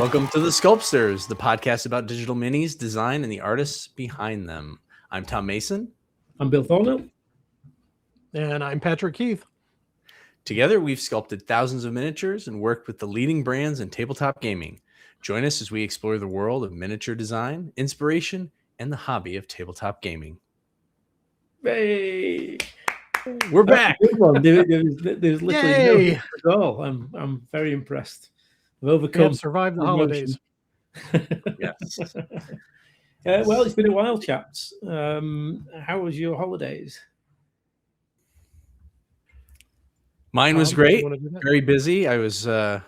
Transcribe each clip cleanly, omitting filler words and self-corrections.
Welcome to the Sculptsters, the podcast about digital minis, design, and the artists behind them. I'm Tom Mason. I'm Bill Thornhill. And I'm Patrick Keith. Together, we've sculpted thousands of miniatures and worked with the leading brands in tabletop gaming. Join us as we explore the world of miniature design, inspiration, and the hobby of tabletop gaming. Hey, we're back. There's literally no at all. I'm very impressed. We've overcome. Survived the holidays. Yes. Well, it's been a while, chaps. How was your holidays? Mine was great. Very busy. I was saw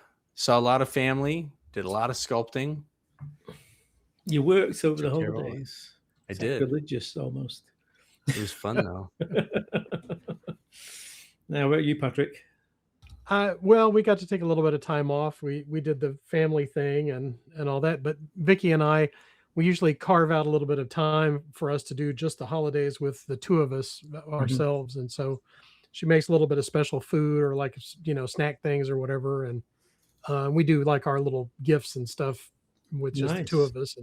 a lot of family. Did a lot of sculpting. You worked over the holidays. I did. Religious almost. It was fun though. Now, where are you, Patrick? Well, we got to take a little bit of time off. We did the family thing and all that. But Vicky and I, we usually carve out a little bit of time for us to do just the holidays with the two of us ourselves. And so she makes a little bit of special food or like, snack things or whatever. And we do like our little gifts and stuff with just the two of us,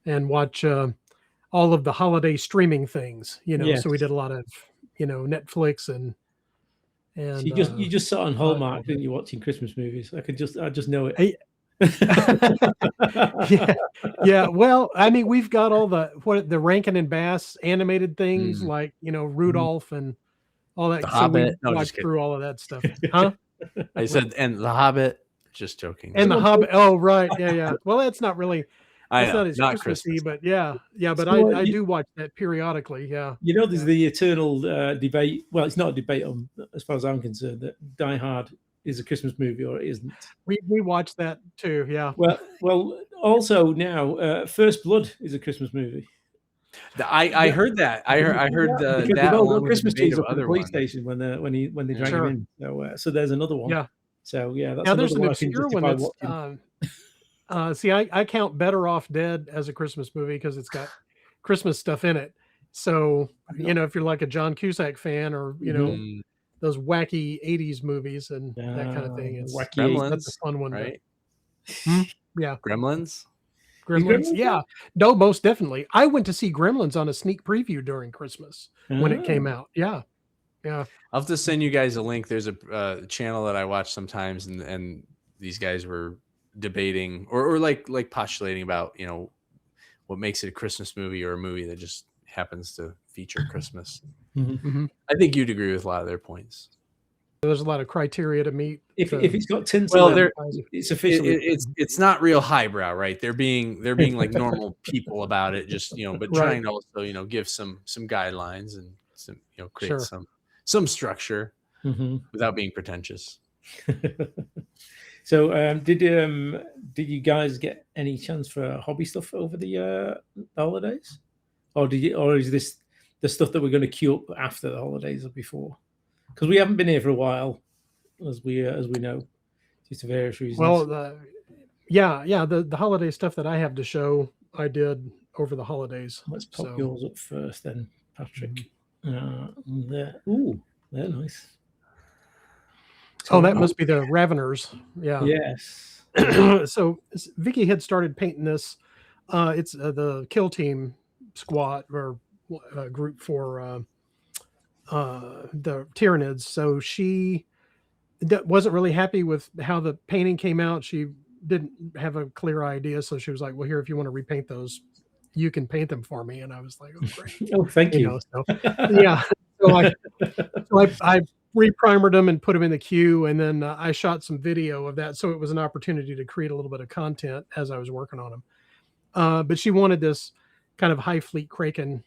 and watch all of the holiday streaming things, So we did a lot of, Netflix and so you just saw on Hallmark, didn't you, watching Christmas movies? I just know it. Yeah. Well, I mean, we've got all the Rankin and Bass animated things like, Rudolph and all that. The Hobbit. We watched through all of that stuff. Huh? I said, and The Hobbit. Just joking. And The Hobbit. Oh, right. Yeah. Well, that's not really. I know, it's not as Christmassy, but yeah. But so, I do watch that periodically. Yeah. There's the eternal debate. Well, it's not a debate as far as I'm concerned, that Die Hard is a Christmas movie or it isn't. We watch that too. Yeah. Well. Also now, First Blood is a Christmas movie. I heard that. I heard that all Christmas trees up at the police station when they drag him in. So there's another one. Yeah. So yeah, that's now there's an obscure one that's see, I count Better Off Dead as a Christmas movie because it's got Christmas stuff in it. So if you're like a John Cusack fan or those wacky 80s movies and that kind of thing, it's Gremlins, that's a fun one, right? Yeah, Gremlins. Yeah, no, most definitely. I went to see Gremlins on a sneak preview during Christmas when it came out. Yeah. I'll have to send you guys a link. There's a channel that I watch sometimes, and these guys were debating or like postulating about what makes it a Christmas movie or a movie that just happens to feature Christmas. I think you'd agree with a lot of their points. There's a lot of criteria to meet. If it's got tinsel, it's officially it's not real highbrow, right? They're being like normal people about it, just but trying to also give some guidelines and some create some structure without being pretentious. So did you guys get any chance for hobby stuff over the holidays, or is this the stuff that we're going to queue up after the holidays or before? Because we haven't been here for a while, as we know, due to various reasons. Well, the holiday stuff that I have to show, I did over the holidays. Let's pop yours up first, then, Patrick. There. Ooh, they're nice. So, that must be the Raveners. Yeah. Yes. So Vicky had started painting this. It's the Kill Team squad or group for the Tyranids. So she wasn't really happy with how the painting came out. She didn't have a clear idea. So she was like, well, here, if you want to repaint those, you can paint them for me. And I was like, oh, great. Oh, thank you. Yeah. So I reprimered them and put them in the queue. And then I shot some video of that. So it was an opportunity to create a little bit of content as I was working on them. But she wanted this kind of high fleet Kraken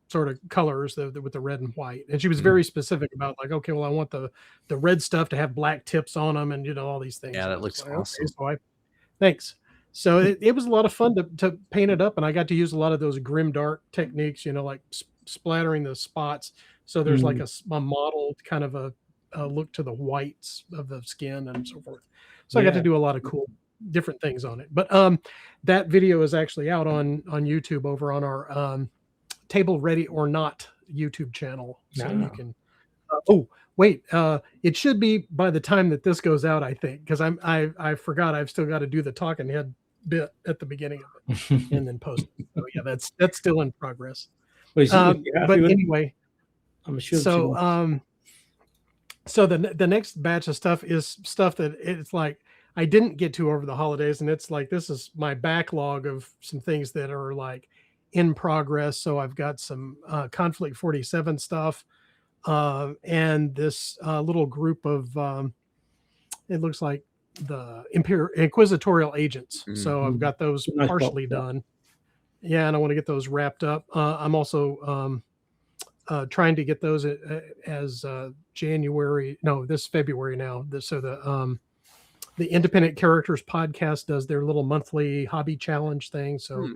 sort of colors with the red and white. And she was very specific about like, okay, well, I want the red stuff to have black tips on them and, all these things. Yeah, that looks awesome. Okay, so thanks. So it was a lot of fun to paint it up. And I got to use a lot of those grim dark techniques, like splattering the spots. So there's like a model kind of a look to the whites of the skin and so forth. So I got to do a lot of cool different things on it. But that video is actually out on YouTube over on our Table Ready or Not YouTube channel. So you can Oh, wait. It should be by the time that this goes out, I think, because I forgot I've still got to do the talking head bit at the beginning of it and then post it. So yeah, that's still in progress. Well, you're happy But with it? anyway, I'm sure. so so the next batch of stuff is stuff that it's like I didn't get to over the holidays, and it's like this is my backlog of some things that are like in progress. So I've got some Conflict 47 stuff, and this little group of it looks like the Inquisitorial agents. So I've got those Nice partially box, yeah. done. Yeah, and I want to get those wrapped up. I'm also trying to get those as January. No, this February now. So the Independent Characters podcast does their little monthly hobby challenge thing. So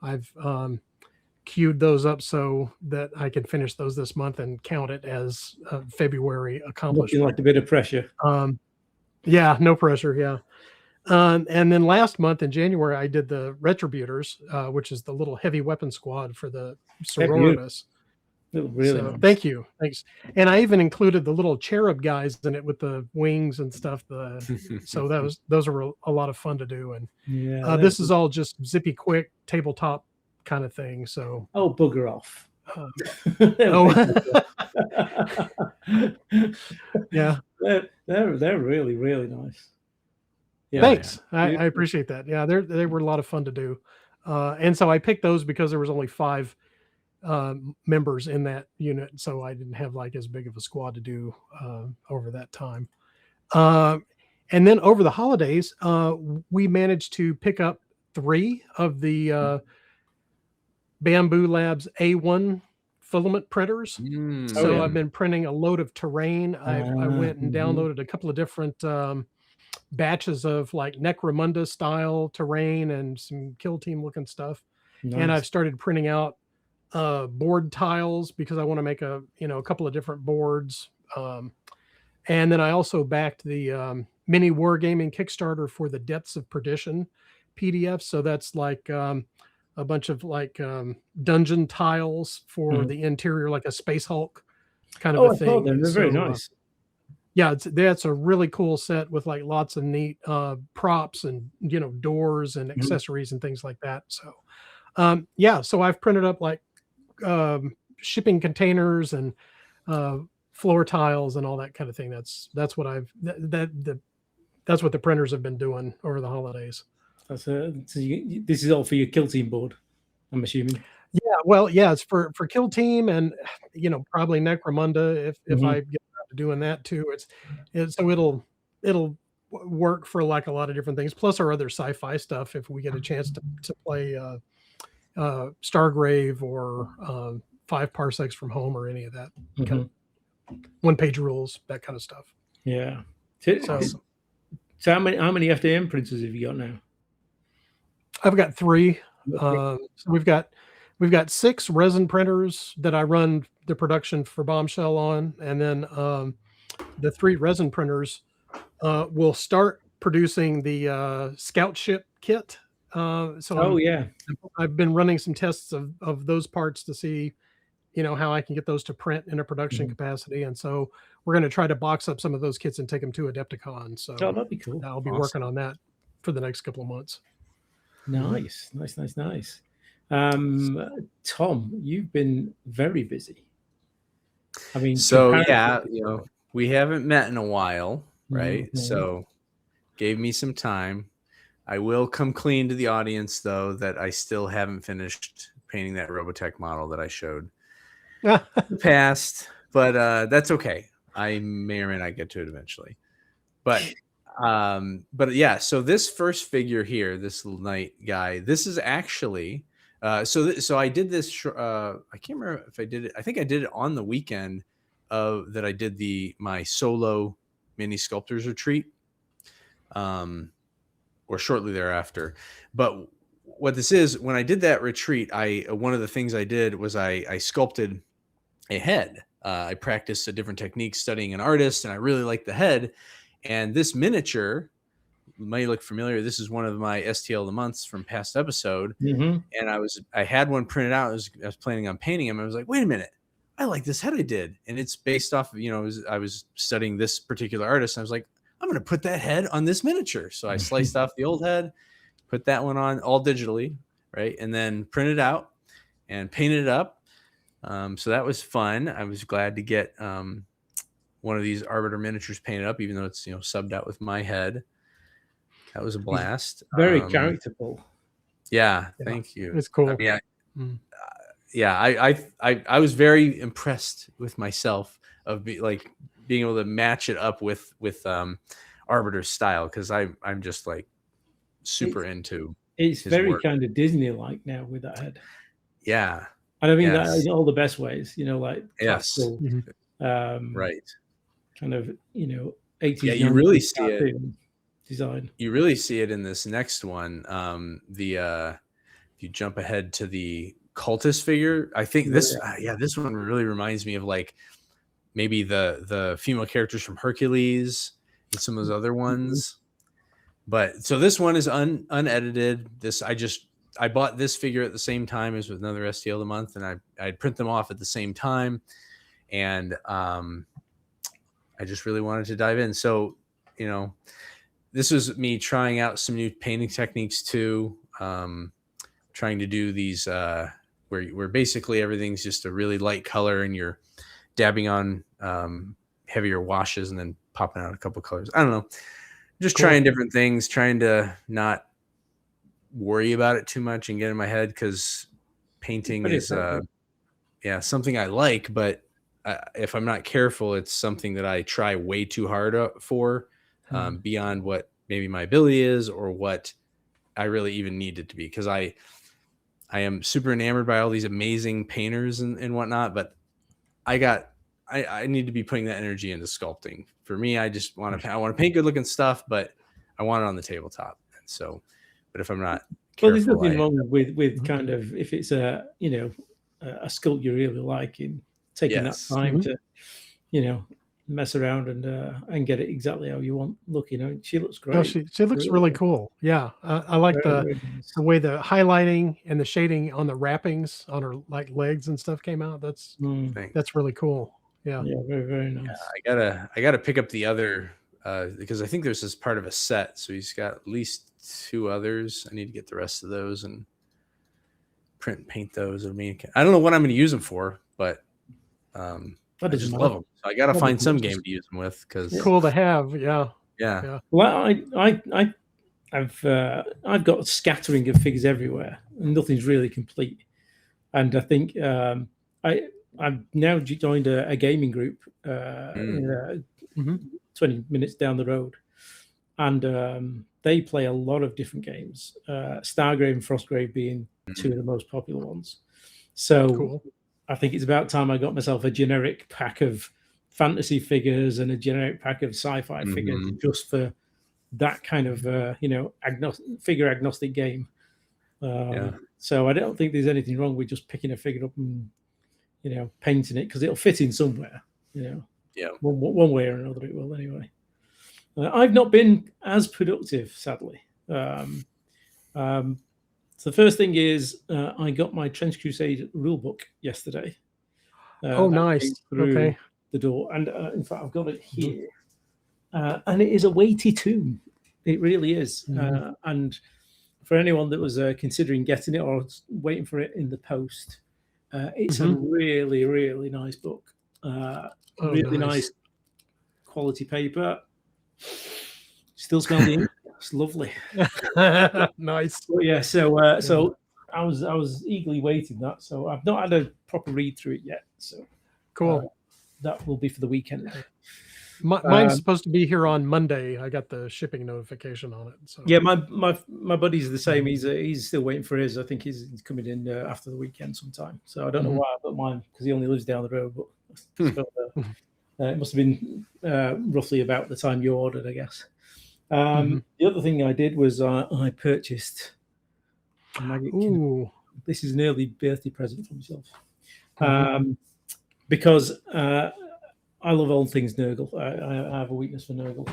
I've queued those up so that I can finish those this month and count it as February Looking accomplishment. like a bit of pressure. Yeah, no pressure. Yeah. And then last month in January, I did the Retributors, which is the little heavy weapon squad for the Sororitas. Really So, nice. thank you. Thanks. And I even included the little cherub guys in it with the wings and stuff. So those were a lot of fun to do. And Yeah. this is all just zippy quick tabletop kind of thing. So Oh, bugger off. Yeah. They're really, really nice. Yeah. Thanks. I appreciate that. Yeah, they were a lot of fun to do. And so I picked those because there was only 5 members in that unit, so I didn't have like as big of a squad to do over that time. And then over the holidays, we managed to pick up 3 of the Bamboo Labs A1 filament printers. So I've been printing a load of terrain. I went and downloaded a couple of different batches of like Necromunda style terrain and some Kill Team looking stuff. Nice. And I've started printing out board tiles because I want to make a couple of different boards. And then I also backed the mini wargaming Kickstarter for the Depths of Perdition PDF. So that's like a bunch of like dungeon tiles for the interior, like a Space Hulk kind of a thing. They're very nice. Yeah, that's a really cool set with like lots of neat props and doors and accessories and things like that. So yeah, so I've printed up like shipping containers and floor tiles and all that kind of thing. That's what that's what the printers have been doing over the holidays. This is all for your Kill Team board, I'm assuming. Yeah, well, yeah, it's for Kill Team and probably Necromunda if I get around to doing that too. It's so it'll work for like a lot of different things. Plus our other sci-fi stuff if we get a chance to play Stargrave or 5 Parsecs from Home or any of that kind of 1-page rules, that kind of stuff. Yeah. So how many FDM printers have you got now? I've got 3. So we've got 6 resin printers that I run the production for Bombshell on, and then the 3 resin printers will start producing the scout ship kit. I've been running some tests of those parts to see how I can get those to print in a production capacity, and so we're going to try to box up some of those kits and take them to Adepticon. So that'd be cool. I'll be working on that for the next couple of months. Nice. Tom, you've been very busy. I mean, so yeah, we haven't met in a while, right? So gave me some time. I will come clean to the audience though that I still haven't finished painting that Robotech model that I showed in the past, but that's okay. I may or may not get to it eventually. But yeah, so this first figure here, this little knight guy, this is actually so I did this I can't remember if I did it. I think I did it on the weekend that I did my solo mini sculptors retreat or shortly thereafter. But what this is, when I did that retreat, one of the things I did was I sculpted a head. I practiced a different technique studying an artist, and I really liked the head. And this miniature might look familiar. This is one of my STL of the months from past episode. And I had one printed out. I was planning on painting him. I was like, wait a minute, I like this head I did. And it's based off of, I was studying this particular artist. And I was like, I'm going to put that head on this miniature. So I sliced off the old head, put that one on all digitally, right? And then printed it out and painted it up. So that was fun. I was glad to get one of these Arbiter miniatures painted up, even though it's, subbed out with my head. That was a blast. Very characterful. Yeah, thank you. It's cool. I mean, I was very impressed with myself of being able to match it up with Arbiter's style, because I'm just like super into. It's his very work. kind of Disney-like now with that head. Yeah, and I mean yes. that in all the best ways. Like yes, right, kind of 80s. Yeah, you really see it. Design. You really see it in this next one. If you jump ahead to the cultist figure, I think this one really reminds me of like maybe the female characters from Hercules and some of those other ones. But so this one is unedited. I bought this figure at the same time as with another STL of the month, and I'd print them off at the same time, and I just really wanted to dive in. So this was me trying out some new painting techniques too, trying to do these where basically everything's just a really light color and you're dabbing on heavier washes and then popping out a couple colors. I don't know, just trying different things, trying to not worry about it too much and get in my head, because painting is something I like, but if I'm not careful, it's something that I try way too hard for. Beyond what maybe my ability is or what I really even need it to be, because I am super enamored by all these amazing painters and whatnot, but I need to be putting that energy into sculpting. For me, I want to paint good looking stuff, but I want it on the tabletop. And so, but if I'm not careful, there's nothing wrong with kind of, if it's a sculpt you really like, in taking that time to mess around and get it exactly how you want. Look, she looks great. No, she looks really cool. Yeah, I like the way the highlighting and the shading on the wrappings on her legs and stuff came out. That's really cool. Yeah, very, very nice. Yeah, I gotta pick up the other because I think there's this part of a set, so he's got at least 2 others. I need to get the rest of those and print and paint those. I don't know what I'm going to use them for, but I just love them. So I got to find some game to use them with, because cool to have. Yeah. Well, I've got a scattering of figures everywhere, and nothing's really complete. And I think I've now joined a gaming group 20 minutes down the road, and they play a lot of different games. Stargrave and Frostgrave being 2 of the most popular ones. So. Cool. I think it's about time I got myself a generic pack of fantasy figures and a generic pack of sci-fi figures, just for that kind of figure agnostic game. So I don't think there's anything wrong with just picking a figure up and painting it, because it'll fit in somewhere. One way or another it will anyway. I've not been as productive, sadly. So the first thing is I got my Trench Crusade rulebook yesterday. Nice. Okay. The door, and in fact I've got it here, and it is a weighty tome. It really is. And for anyone that was considering getting it or waiting for it in the post, it's a really, really nice book. Really nice quality paper. Still smell the ink. It's lovely. Nice. But yeah, so I was eagerly waiting that. So I've not had a proper read through it yet. So cool. That will be for the weekend. Mine's supposed to be here on Monday. I got the shipping notification on it. So yeah, my buddy's the same. He's still waiting for his. I think he's coming in after the weekend sometime. So I don't know why I got mine, because he only lives down the road. But it must have been roughly about the time you ordered, I guess. The other thing I did was I purchased a Magic Kingdom. This is an early birthday present for myself, because I love all things Nurgle. I have a weakness for Nurgle,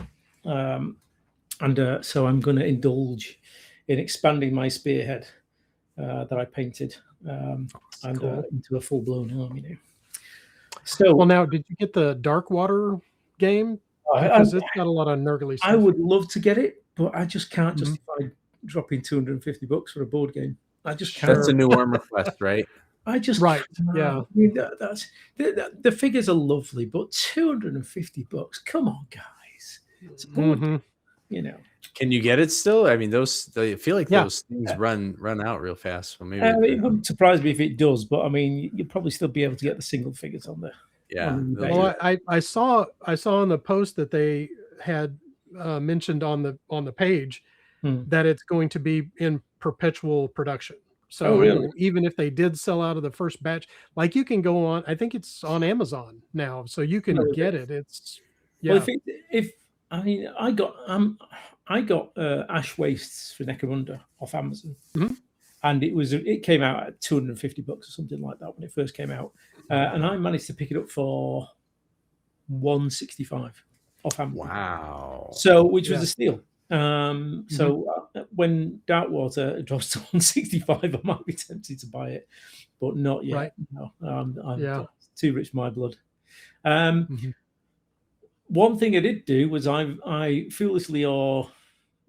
and so I'm going to indulge in expanding my spearhead that I painted into a full-blown army So Well, now, did you get the Dark Water game? I, Because it's got a lot of nurgly I stuff. would love to get it, but I just can't Mhm. justify dropping $250 for a board game. I just can't. That's a new arm request, right? I just Right, can't. yeah. I mean, that's the figures are lovely, but $250. Come on, guys. It's a board, Mhm. you know. Can you get it still? I mean, I feel like Yeah. those things run out real fast. So maybe It wouldn't surprise me if it does, but I mean, you'll probably still be able to get the single figures on there. yeah. on they'll eBay. do Well, that. I saw in the post that they had mentioned on the page Hmm. that it's going to be in perpetual production. So really? even if they did sell out of the first batch, like you can go on, I think it's on Amazon now, so you can No, get it. It's Well, yeah. if I mean, I got Ash Wastes for Necromunda off Amazon, Mhm. and it came out at $250 or something like that when it first came out, and I managed to pick it up for $165 off Amazon. Wow. So, which was Yeah. a steal. So when Darkwater drops to 165, I might be tempted to buy it, but not yet. Right. No, I'm Yeah. too rich for my blood. Mhm. One thing I did do was I foolishly, or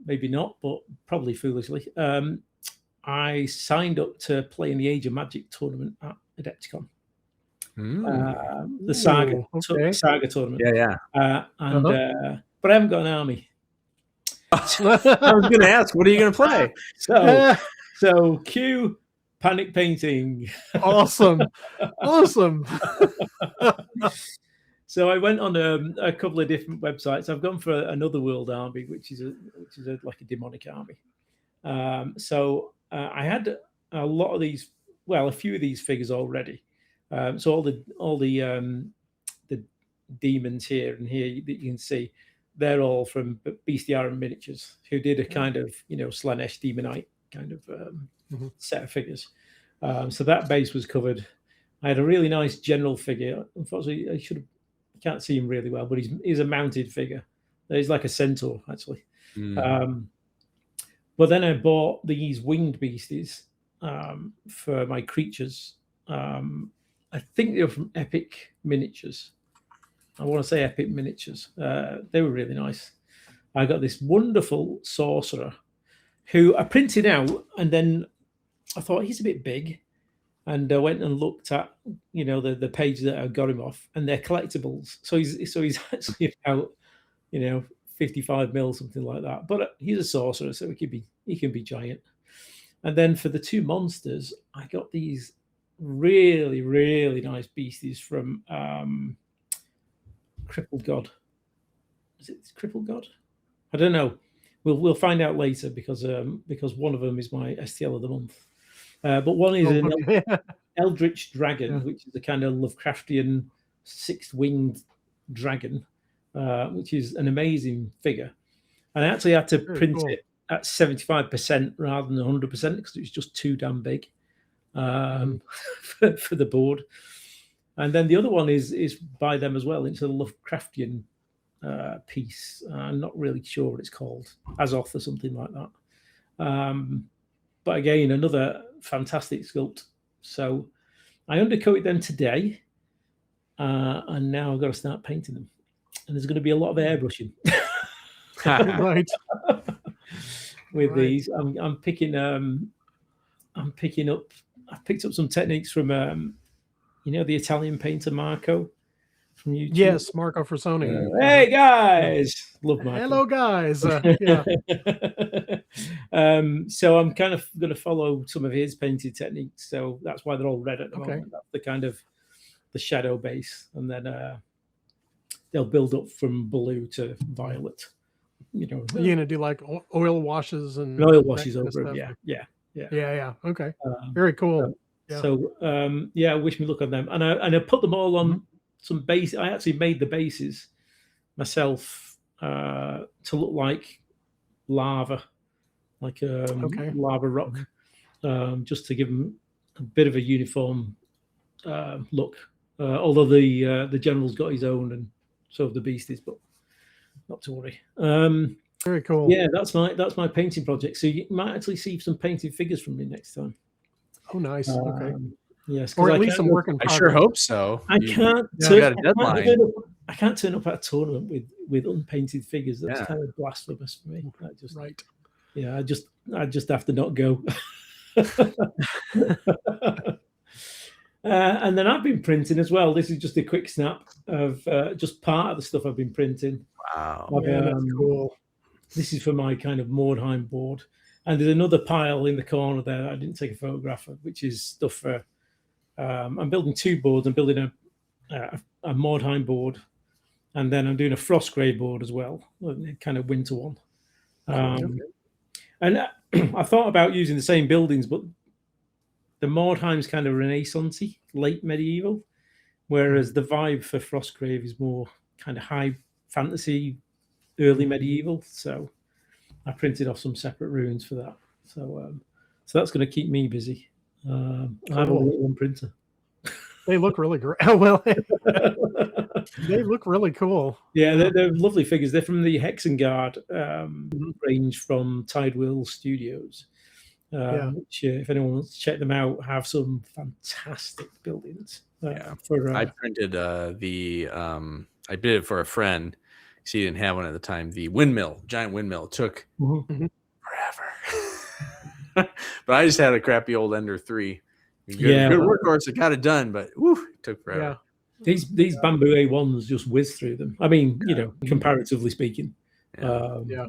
maybe not, but probably foolishly, I signed up to play in the Age of Magic tournament at Adepticon. The Saga Ooh, okay. Saga tournament. Yeah. But I haven't got an army. I was going to ask, what are you going to play? So cue panic painting. Awesome. Awesome. So I went on a couple of different websites. I've gone for another world army, which is like a demonic army. So I had a lot of these, well, a few of these figures already. So all the demons here and here that you can see, they're all from Bestiarian Miniatures, who did a kind of Slanesh Demonite kind of set of figures. So that base was covered. I had a really nice general figure. Unfortunately, you can't see him really well, but he's a mounted figure. He's like a centaur, actually. But then I bought these winged beasties for my creatures. I think they were from Epic Miniatures. I want to say Epic Miniatures. They were really nice. I got this wonderful sorcerer who I printed out, and then I thought he's a bit big. And I went and looked at, the page that I got him off, and they're collectibles. So he's actually about, 55 mil, something like that. But he's a sorcerer, so he can be giant. And then for the two monsters, I got these really, really nice beasties from Crippled God. Is it Crippled God? I don't know. We'll find out later because one of them is my STL of the month. But one is an Eldritch Dragon, which is a kind of Lovecraftian six-winged dragon, which is an amazing figure. And I actually had to print it at 75% rather than 100% because it was just too damn big for the board. And then the other one is by them as well. It's a Lovecraftian piece. I'm not really sure what it's called, Azoth or something like that. But again, another fantastic sculpt. So I undercoated them today, and now I've got to start painting them. And there's going to be a lot of airbrushing. Right. With these, I'm picking up. I've picked up some techniques from the Italian painter Marco from YouTube. Yes, Marco Frassoni. Hey guys, love Marco. Hello guys. Yeah. So I'm kind of going to follow some of his painted techniques. So that's why they're all red at the moment. That's the kind of the shadow base, and then they'll build up from blue to violet. You're gonna do like oil washes and oil washes over them. Yeah. Okay. Very cool. So wish me luck on them. And I put them all on some base. I actually made the bases myself to look like lava, like lava rock, just to give them a bit of a uniform look. Although the general's got his own, and so have the beasties, but not to worry. Very cool. Yeah, that's my painting project. So you might actually see some painted figures from me next time. Oh, nice. Okay. Yes, or because at least some work in I progress. sure hope so. I can't. got a deadline. I can't turn up at a tournament with unpainted figures. That's Yeah. kind of blasphemous for me. Right. Yeah, I just have to not go. And then I've been printing as well. This is just a quick snap of just part of the stuff I've been printing. Wow. Yeah, that's cool. This is for my kind of Mordheim board. And there's another pile in the corner there that I didn't take a photograph of, which is stuff for. I'm building 2 boards. I'm building a Mordheim board, and then I'm doing a Frostgrave board as well, a kind of winter one. And I thought about using the same buildings, but the Mordheim's kind of Renaissance-y, late medieval, whereas the vibe for Frostgrave is more kind of high fantasy, early medieval. So I printed off some separate runes for that. So that's going to keep me busy. I have only one printer. They look really great. Oh, well, they look really cool. Yeah, they're lovely figures. They're from the Hexengard range from Tidewheel Studios. Which, if anyone wants to check them out, have some fantastic buildings. I printed I did it for a friend. He didn't have one at the time. The giant windmill. It took forever. But I just had a crappy old Ender 3. Good workhorse. I got it done, but it took forever. Yeah. These bamboo A1s just whiz through them. I mean, comparatively speaking, they're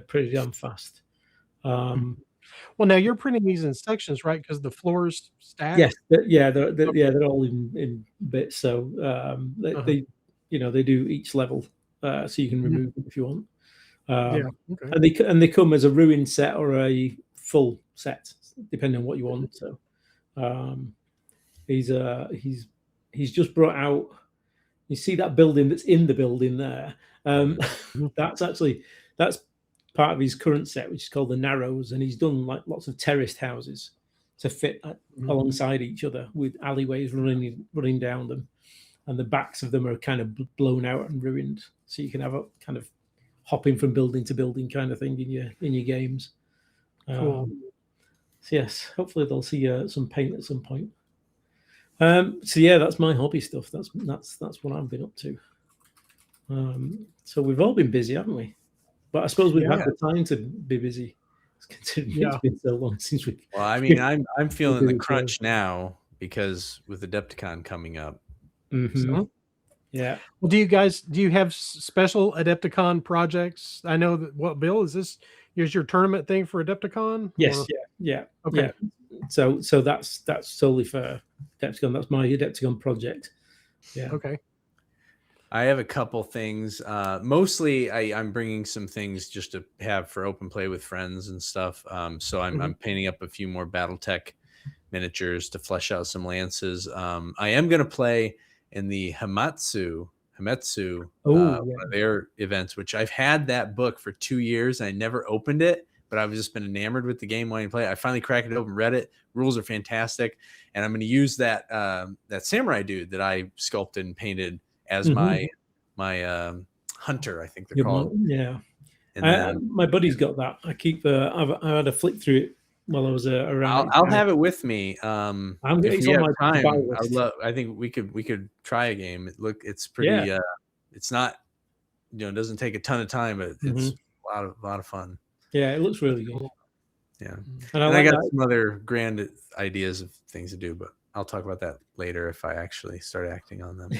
pretty damn fast. Well, now you're printing these in sections, right? Because the floors stack. Yes, they're all in bits. So they do each level, so you can remove them if you want. And they come as a ruined set or a full set, depending on what you want. So he's just brought out. You see that building that's in the building there. That's part of his current set, which is called the Narrows, and he's done like lots of terraced houses to fit alongside each other with alleyways running down them, and the backs of them are kind of blown out and ruined, so you can have a kind of hopping from building to building kind of thing in your games. Cool. So yes, hopefully they'll see some paint at some point. So yeah, that's my hobby stuff. That's what I've been up to. So we've all been busy, haven't we? But I suppose we've had the time to be busy, considering it's been so long since we. Well, I mean, I'm feeling the crunch now because with Adepticon coming up. So. Yeah. Well, do you have special Adepticon projects? I know that. What, Bill, is your tournament thing for Adepticon? Yes. Or? Yeah. Okay. Yeah. So that's solely for Adepticon. That's my Adepticon project. Yeah. Okay. I have a couple things. Mostly, I'm bringing some things just to have for open play with friends and stuff. So I'm painting up a few more BattleTech miniatures to flesh out some lances. I am going to play in the Hametsu, one of their events, which I've had that book for 2 years. I never opened it, but I've just been enamored with the game wanting to play it. I finally cracked it open, read it. Rules are fantastic. And I'm going to use that samurai dude that I sculpted and painted as my hunter, I think they're called. Yeah. And my buddy's got that. I had a flick through it while I was around. I'll have it with me. If we have time, I think we could try a game. It's pretty. It's not, it doesn't take a ton of time, but it's a lot of fun. Yeah, it looks really good. Yeah, and I got some other grand ideas of things to do, but I'll talk about that later if I actually start acting on them.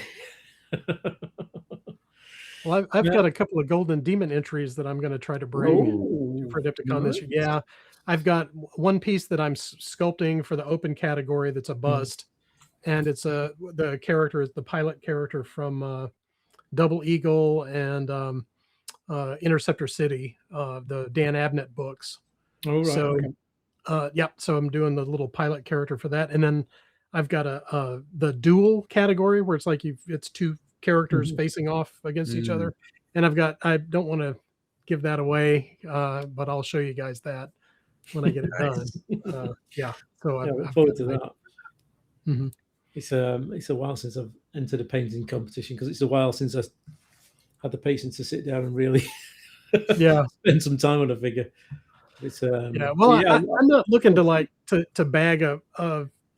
Well, I've got a couple of Golden Demon entries that I'm going to try to bring for Adepticon this year. Yeah, I've got one piece that I'm sculpting for the open category that's a bust, and it's the character is the pilot character from Double Eagle and Interceptor City, the Dan Abnett books. Oh, right. So, so I'm doing the little pilot character for that, and then I've got the duel category where it's like it's two characters facing off against each other, and I don't want to give that away, but I'll show you guys that when I get it done. So I look forward to that. It's a while since I've entered a painting competition, because it's a while since I had the patience to sit down and really spend some time on a figure. It's I'm not looking to bag a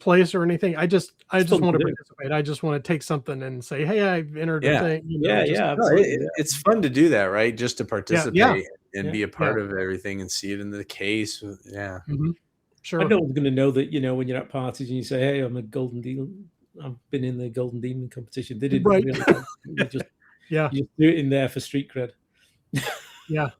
place or anything. I just fun want to to do. participate. I just want to take something and say, hey, I've entered Yeah. a thing. You know, Yeah, just- yeah, No, absolutely. it's fun to do that, right? Just to participate and Yeah. be a part of everything and see it in the case. Yeah. Mhm. I Sure. no one's going to know that, you know, when you're at parties and you say, "Hey, I'm a Golden Demon. I've been in the Golden Demon competition." They didn't Right. really know. You just Yeah. you just do it in there for street cred. Yeah.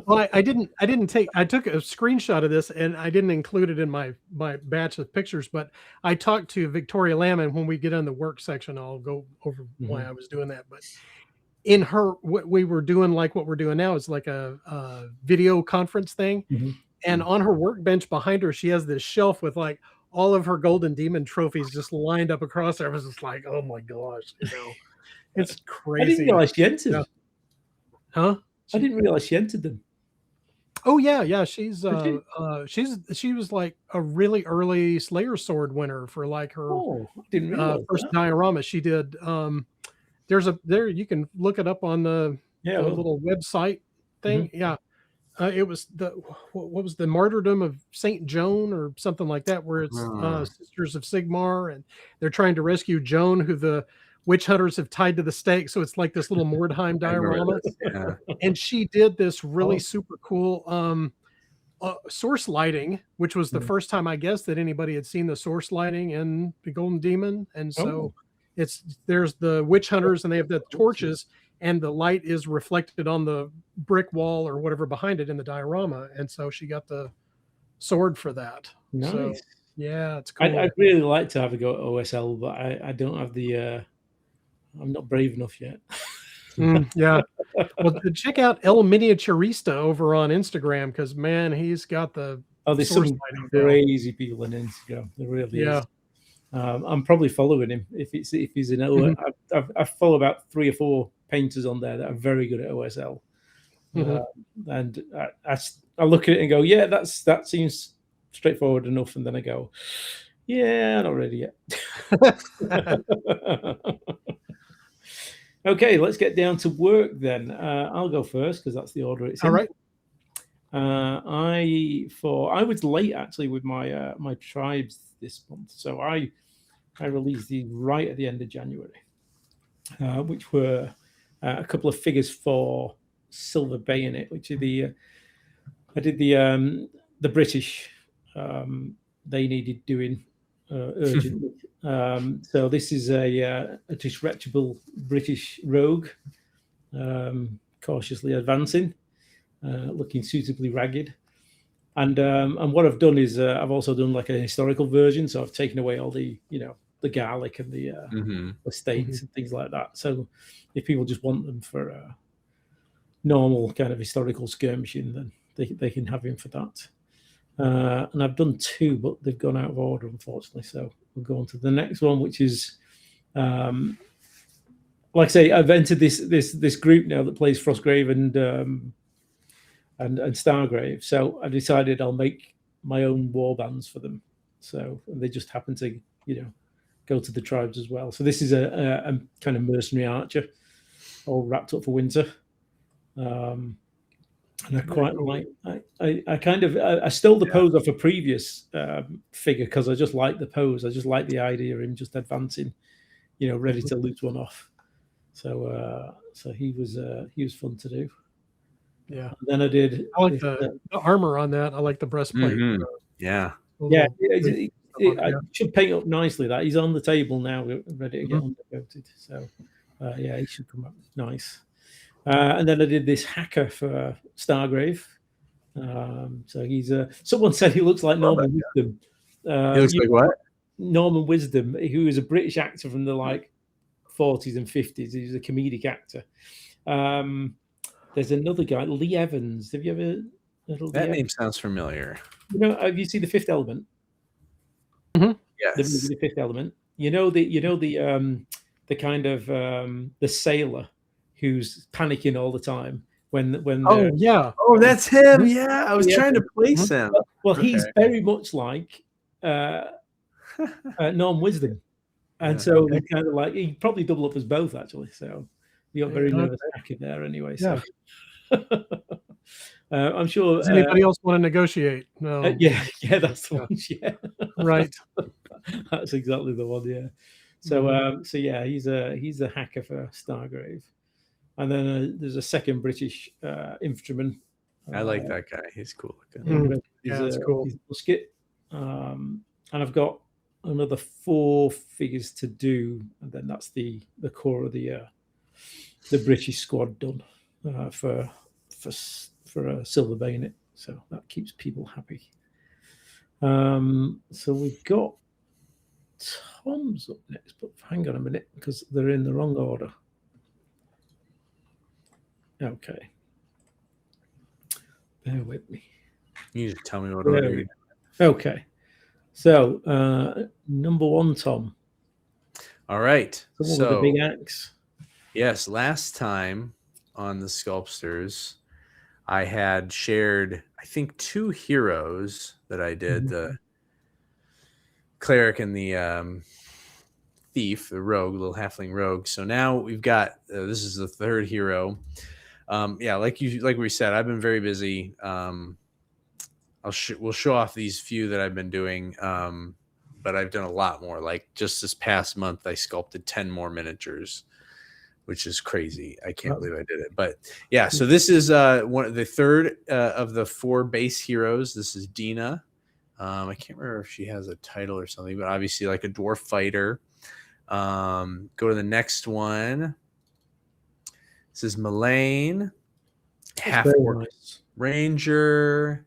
Well, I didn't take. I took a screenshot of this and I didn't include it in my batch of pictures. But I talked to Victoria Lamb, and when we get on the work section, I'll go over why I was doing that. But in her, what we were doing, like what we're doing now, is like a video conference thing. And on her workbench behind her, she has this shelf with like all of her Golden Demon trophies just lined up across there. I was just like, oh my gosh, you know, it's crazy. I didn't realize she entered. Yeah. Huh? I didn't realize she entered them. Oh yeah. She was like a really early Slayer sword winner for like her Oh, I didn't realize first that. diorama. She did. There you can look it up on the little website thing. Yeah. It was what was the martyrdom of Saint Joan or something like that, where it's Sisters of Sigmar, and they're trying to rescue Joan, who the witch hunters have tied to the stake. So it's like this little Mordheim diorama. Yeah. And she did this really super cool source lighting, which was the first time, I guess, that anybody had seen the source lighting in the Golden Demon. And so there's the witch hunters, and they have the torches, and the light is reflected on the brick wall or whatever behind it in the diorama. And so she got the sword for that. Nice. So, yeah, it's cool. I'd really like to have a go at OSL, but I don't have the. I'm not brave enough yet. Yeah. Well, check out El Miniaturista over on Instagram, because man, he's got the there's some crazy people on Instagram. There really is. I'm probably following him if he's an O. I follow about 3 or 4 painters on there that are very good at OSL, and I look at it and go, yeah, that seems straightforward enough, and then I go, yeah, not ready yet. Okay, let's get down to work then. I'll go first because that's the order it's in. All right. I was late actually with my my tribes this month, so I released these right at the end of January, which were a couple of figures for Silver Bayonet, which are I did the British. They needed doing urgently. So this is a disreputable British rogue, cautiously advancing, looking suitably ragged. And what I've done is I've also done like a historical version. So I've taken away all the the garlic and the estates and things like that. So if people just want them for normal kind of historical skirmishing, then they can have him for that. And I've done 2, but they've gone out of order, unfortunately. So we'll go on to the next one, which is, like I say, I've entered this group now that plays Frostgrave and Stargrave. So I decided I'll make my own war bands for them. So they just happen to, go to the tribes as well. So this is a kind of mercenary archer, all wrapped up for winter. And I quite like. I stole the pose off a previous figure because I just like the pose. I just like the idea of him just advancing, ready to loot one off. So he was fun to do. Yeah. And then I like the armor on that. I like the breastplate. Yeah. Yeah. I should paint up nicely. That he's on the table now, ready to get undercoated. So yeah, he should come up nice. And then I did this hacker for Stargrave. So he's someone said he looks like Norman Wisdom. He looks like what? Norman Wisdom, who is a British actor from the 40s and 50s. He's a comedic actor. There's another guy, Lee Evans. Have you ever heard that name? Sounds familiar. Have you seen The Fifth Element? Yes. The movie The Fifth Element. The kind of the sailor who's panicking all the time when that's him. Yeah, I was trying to place him. Well, he's very much like Norm Wisdom, and so he's kind of he probably double up as both actually. So you got very nervous hacker there anyway. So I'm sure. Does anybody else want to negotiate? No. Yeah, that's the Yeah. one. Yeah, Right. that's exactly the one. Yeah. So, Mhm. so yeah, he's a hacker for Stargrave, and then there's a second British infantryman. I like that guy. He's cool looking. Mhm. Yeah, that's cool. He's a musket, and I've got another 4 figures to do, and then that's the core of the British squad done for a silver bayonet. So that keeps people happy. So we've got Tom's up next, but hang on a minute because they're in the wrong order. Okay, bear with me. You just tell me what order you're. Okay, so number 1, Tom. All right. The one So with the big axe. yes, last time on the Sculptsters, I had shared, I think, 2 heroes that I did: the cleric and the thief, the rogue, little halfling rogue. So now we've got this is the 3rd hero. Yeah, like we said, I've been very busy. We'll show off these few that I've been doing, but I've done a lot more. Like just this past month, I sculpted 10 more miniatures, which is crazy. I can't believe I did it. But yeah, so this is one of the 3rd of the 4 base heroes. This is Dina. I can't remember if she has a title or something, but obviously like a dwarf fighter. Go to the next one. This is Mullane, half orc ranger.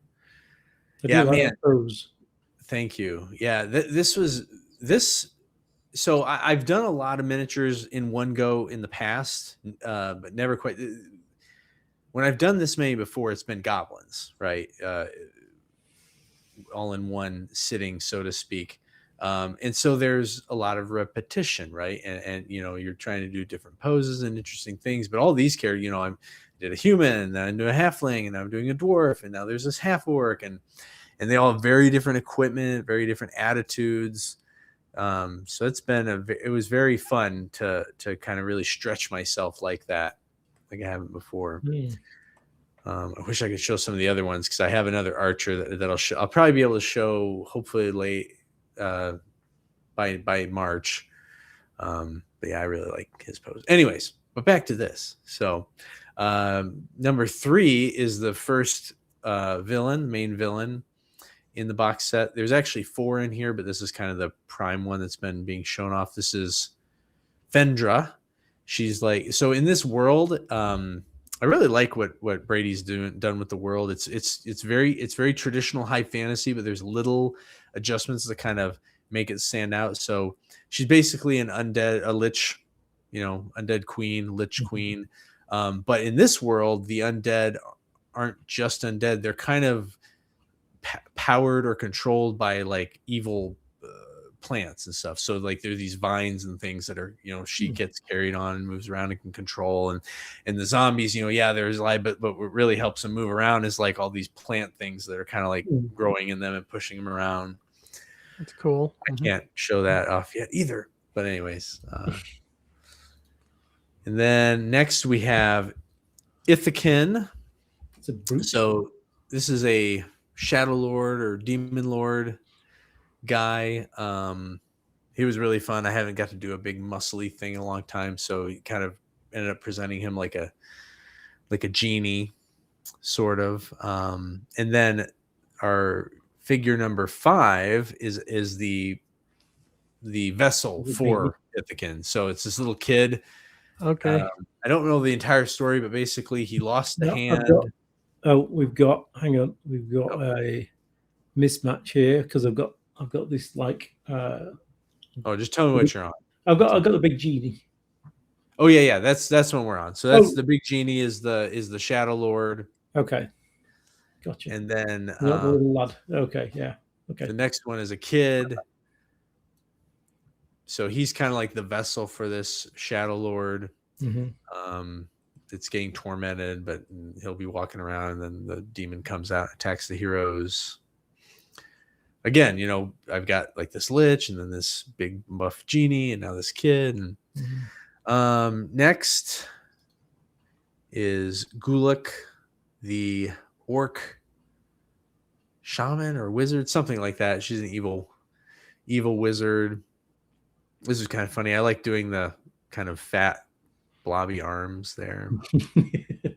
Yeah, man. Thank you. Yeah, this was this. So I've done a lot of miniatures in one go in the past, but never quite. When I've done this many before, it's been goblins, right? All in one sitting, so to speak. And so there's a lot of repetition, right? And you're trying to do different poses and interesting things. But all these characters, I did a human, then I did a halfling, and I'm doing a dwarf, and now there's this half orc, and they all have very different equipment, very different attitudes. So it was very fun to kind of really stretch myself like that, like I haven't before. I wish I could show some of the other ones because I have another archer that I'll probably be able to show hopefully late by March. But yeah, I really like his pose. Anyways, but back to this. So number 3 is the first main villain in the box set. There's actually 4 in here, but this is kind of the prime one that's been being shown off. This is Fendra. She's like, so in this world, I really like what Brady's done with the world. It's very traditional high fantasy, but there's little adjustments that kind of make it stand out. So she's basically a lich, undead queen, lich queen. But in this world, the undead aren't just undead. They're kind of powered or controlled by like evil plants and stuff. So like there's these vines and things that are, she gets carried on and moves around and can control. And the zombies, there's life, but what really helps them move around is like all these plant things that are kind of like growing in them and pushing them around. That's cool. I can't show that off yet either. But anyways, and then next we have Ithakin. It's a brute. So this is a Shadow Lord or Demon Lord guy. He was really fun. I haven't got to do a big muscly thing in a long time, so he kind of ended up presenting him like a genie, sort of. And then our figure number 5 is the vessel for Ithakin. So it's this little kid. Okay. I don't know the entire story, but basically he lost the hand. We've got a mismatch here because I've got this like just tell me what you're on. I've got the big genie. Oh yeah, that's when we're on. So that's the big genie is the Shadow Lord. Okay, gotcha. And then the little lad. Okay, yeah. Okay. The next one is a kid. So he's kind of like the vessel for this Shadow Lord. It's getting tormented, but he'll be walking around, and then the demon comes out, attacks the heroes. Again, I've got like this lich, and then this big buff genie, and now this kid. And next is Gulak, the orc shaman or wizard, something like that. She's an evil wizard. This is kind of funny. I like doing the kind of fat blobby arms there.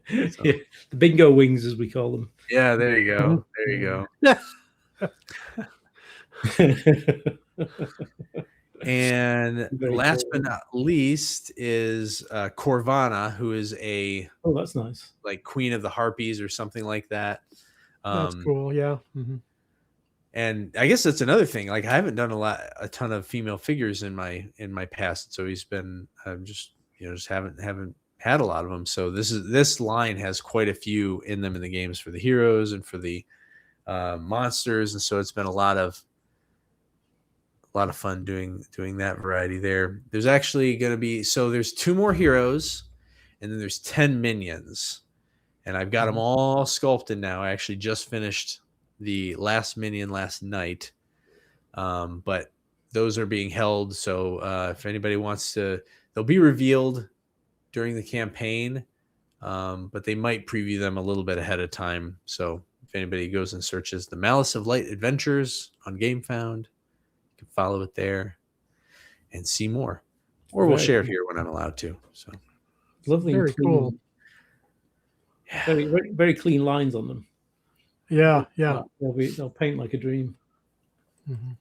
So. Yeah, the bingo wings, as we call them. Yeah, there you go. There you go. And last but not least is Corvana, who is a that's nice, like queen of the harpies or something like that. That's cool. Yeah. And I guess that's another thing. Like I haven't done a ton of female figures in my past. It's always been just haven't had a lot of them. So this line has quite a few in them in the games for the heroes and for the monsters, and so it's been a lot of fun doing that variety there. There's actually going to be, so there's 2 more heroes and then there's 10 minions, and I've got them all sculpted now. I actually just finished the last minion last night, but those are being held. So if anybody wants to, they'll be revealed during the campaign, but they might preview them a little bit ahead of time. So if anybody goes and searches the Malice of Light Adventures on GameFound, you can follow it there and see more, or we'll share it here when I'm allowed to. So lovely, very cool. Yeah. Very, very, very clean lines on them. Yeah. They'll paint like a dream.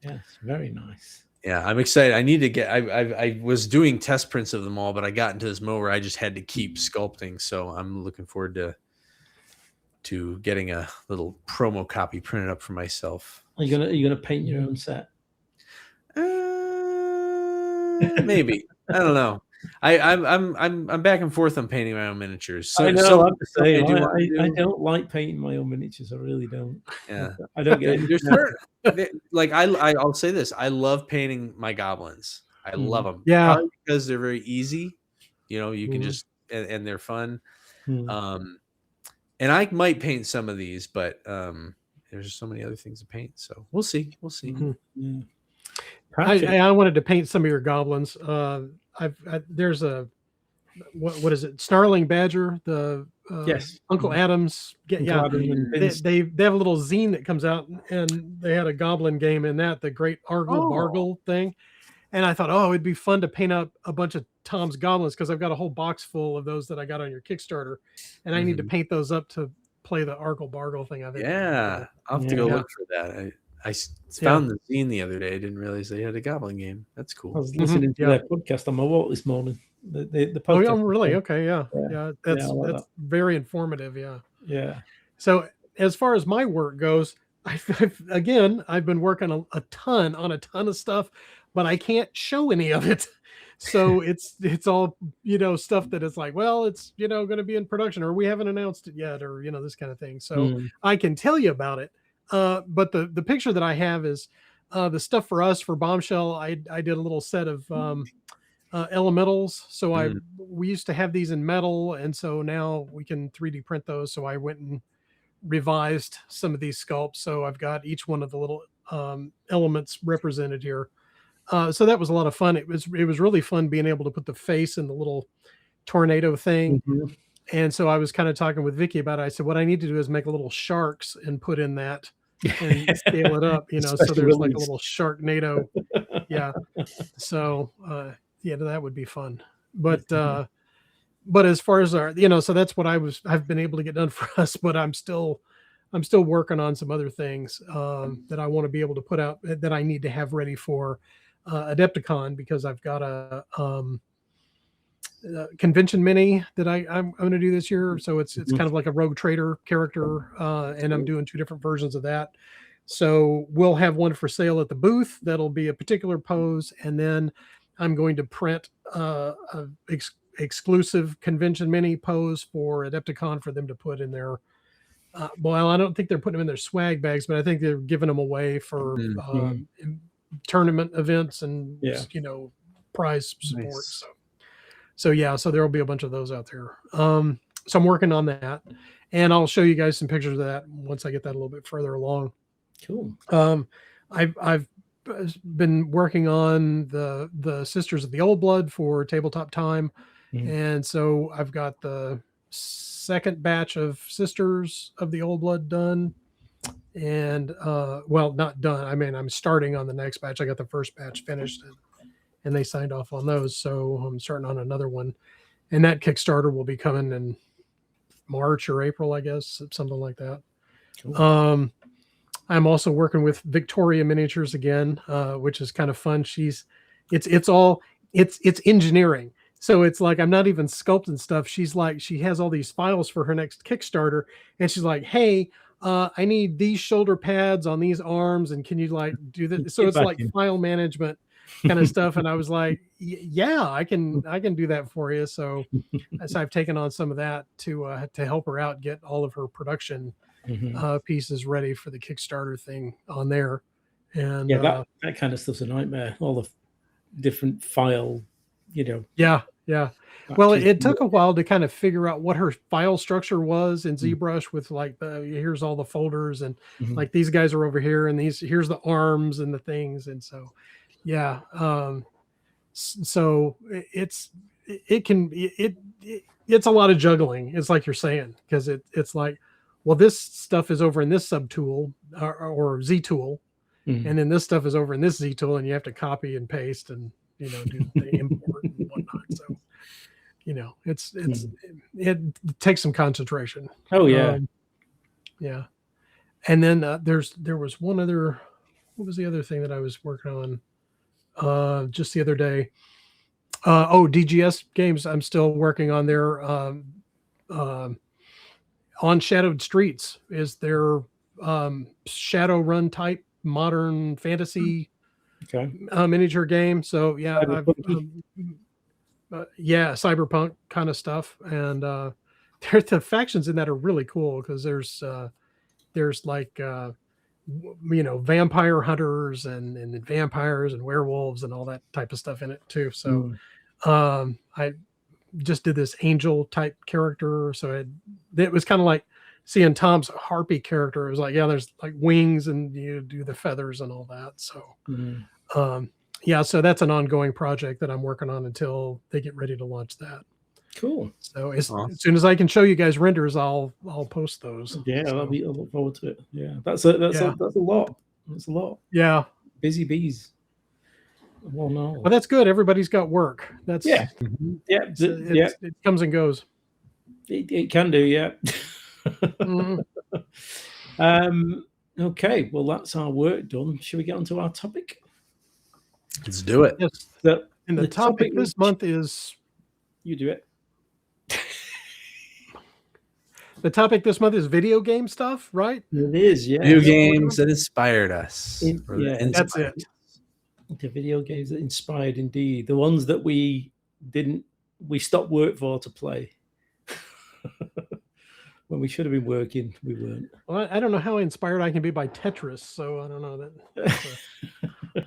Yes, very nice. Yeah, I'm excited. I need to get. I was doing test prints of them all, but I got into this mode where I just had to keep sculpting. So I'm looking forward to getting a little promo copy printed up for myself. Are you gonna paint your own set? Maybe. I don't know. I'm back and forth on painting my own miniatures. So, I know. I'm the same. I don't like painting my own miniatures. I really don't. Yeah, I don't get any. Like I'll say this. I love painting my goblins. I love them. Yeah, probably because they're very easy. You can just and they're fun. And I might paint some of these, but there's just so many other things to paint. So we'll see. Yeah. I wanted to paint some of your goblins. There's a what is it? Snarling Badger, the yes, Uncle Adams. They have a little zine that comes out, and they had a goblin game in that, the Great Argle Bargle thing. And I thought, it'd be fun to paint up a bunch of Tom's goblins, because I've got a whole box full of those that I got on your Kickstarter, and I need to paint those up to play the Argle Bargle thing. I think. Yeah, I'll have to go look for that. I found the zine the other day. I didn't realize they had a goblin game. That's cool. I was listening to their podcast on my walk this morning. The podcast. Oh, really? Okay, yeah. That's very informative. Yeah. So as far as my work goes, I've been working a ton of stuff, but I can't show any of it. So it's all stuff that is like, well, it's going to be in production, or we haven't announced it yet, or this kind of thing. So I can tell you about it. But the picture that I have is the stuff for us for Bombshell. I did a little set of elementals. So we used to have these in metal, and so now we can 3D print those. So I went and revised some of these sculpts. So I've got each one of the little elements represented here. So that was a lot of fun. It was really fun being able to put the face in the little tornado thing. And so I was kind of talking with Vicky about it. I said, what I need to do is make a little sharks and put in that and scale it up, so there's like a little Sharknado. Yeah. So, that would be fun. But as far as our, so that's what I've been able to get done for us, but I'm still working on some other things that I want to be able to put out, that I need to have ready for Adepticon, because I've got a convention mini that I'm going to do this year. So it's kind of like a Rogue Trader character, and I'm doing 2 different versions of that. So we'll have one for sale at the booth. That'll be a particular pose, and then I'm going to print a exclusive convention mini pose for Adepticon for them to put in their. Well, I don't think they're putting them in their swag bags, but I think they're giving them away for tournament events and prize support. Nice. So there will be a bunch of those out there. So I'm working on that, and I'll show you guys some pictures of that once I get that a little bit further along. Cool. I've been working on the Sisters of the Old Blood for Tabletop Time, and so I've got the second batch of Sisters of the Old Blood done, and well, not done. I mean, I'm starting on the next batch. I got the first batch finished, and they signed off on those, so I'm starting on another one, and that Kickstarter will be coming in March or April, I guess, something like that. Cool. I'm also working with Victoria Miniatures again, which is kind of fun. It's engineering. So it's like, I'm not even sculpting stuff. She's like, she has all these files for her next Kickstarter, and she's like, hey, I need these shoulder pads on these arms, and can you like do that? So it's like file management kind of stuff. And I was like, yeah, I can do that for you. So I've taken on some of that to help her out, get all of her production pieces ready for the Kickstarter thing on there. And yeah, that kind of stuff's a nightmare. All the different file, Yeah. Well, it took a while to kind of figure out what her file structure was in ZBrush with like here's all the folders, and like these guys are over here, and here's the arms and the things. And so, yeah. So it's a lot of juggling. It's like you're saying, because it's like, well, this stuff is over in this subtool or Z tool, and then this stuff is over in this Z tool, and you have to copy and paste and do the import and whatnot. So it takes some concentration. Oh yeah. Yeah. And then there was one other. What was the other thing that I was working on just the other day? DGS games. I'm still working on their On Shadowed Streets is their shadow run type modern fantasy miniature game. So yeah, cyberpunk kind of stuff. And the factions in that are really cool, because there's like vampire hunters and vampires and werewolves and all that type of stuff in it too. So I just did this angel type character. So it was kind of like seeing Tom's harpy character. It was like, yeah, there's like wings and you do the feathers and all that. So so that's an ongoing project that I'm working on until they get ready to launch that. Cool. So as soon as I can show you guys renders, I'll post those. Yeah, I look forward to it. Yeah, that's a lot. That's a lot. Yeah, busy bees. Well, no. Well, that's good. Everybody's got work. That's it comes and goes. It can do, yeah. Okay, well, that's our work done. Should we get onto our topic? Let's do it. Yes. The topic this month is. You do it. The topic this month is video game stuff, right? It is, yeah. Video games that inspired us. That's it. The video games that inspired, indeed. The ones that we stopped work for to play. When we should have been working, we weren't. Well, I don't know how inspired I can be by Tetris, so I don't know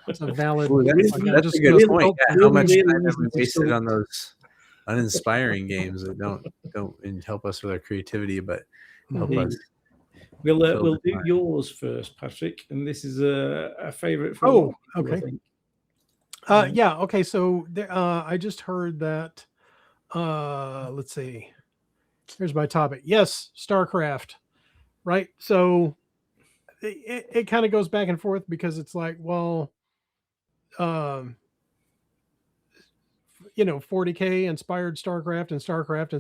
that's a valid. That's a good point. Yeah, how much time have we wasted on those uninspiring games that don't help us with our creativity, but help us. We'll do yours first, Patrick, and this is a favorite. For okay. Okay. So I just heard that. Let's see. Here's my topic. Yes, StarCraft. Right. So it kind of goes back and forth, because it's like, well, 40K inspired StarCraft, and StarCraft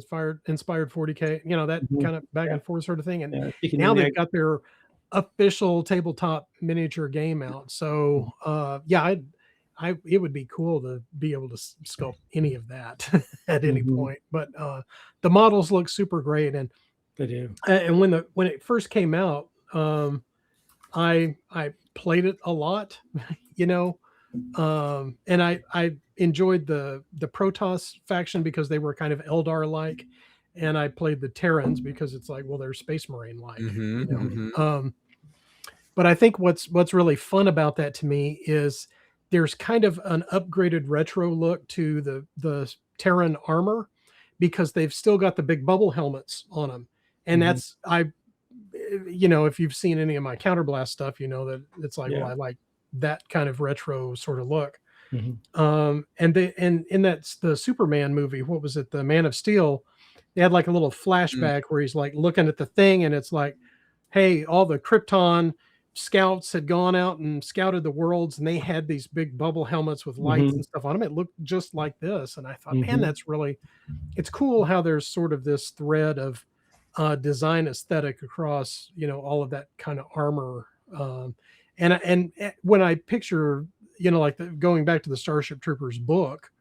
inspired 40K, that kind of back and forth sort of thing. And now they've got their official tabletop miniature game out. So it would be cool to be able to sculpt any of that at any point. But the models look super great, and they do. And when it first came out, I played it a lot, and I enjoyed the Protoss faction because they were kind of Eldar like, and I played the Terrans because it's like, well, they're Space Marine like. But I think what's really fun about that to me is there's kind of an upgraded retro look to the Terran armor, because they've still got the big bubble helmets on them, and that's if you've seen any of my Counterblast stuff, that it's like, well, I like that kind of retro sort of look. And in the Superman movie, what was it? The Man of Steel. They had like a little flashback where he's like looking at the thing, and it's like, hey, all the Krypton scouts had gone out and scouted the worlds, and they had these big bubble helmets with lights and stuff on them. It looked just like this, and I thought, man, it's cool how there's sort of this thread of design aesthetic across, all of that kind of armor. And when I picture, like going back to the Starship Troopers book,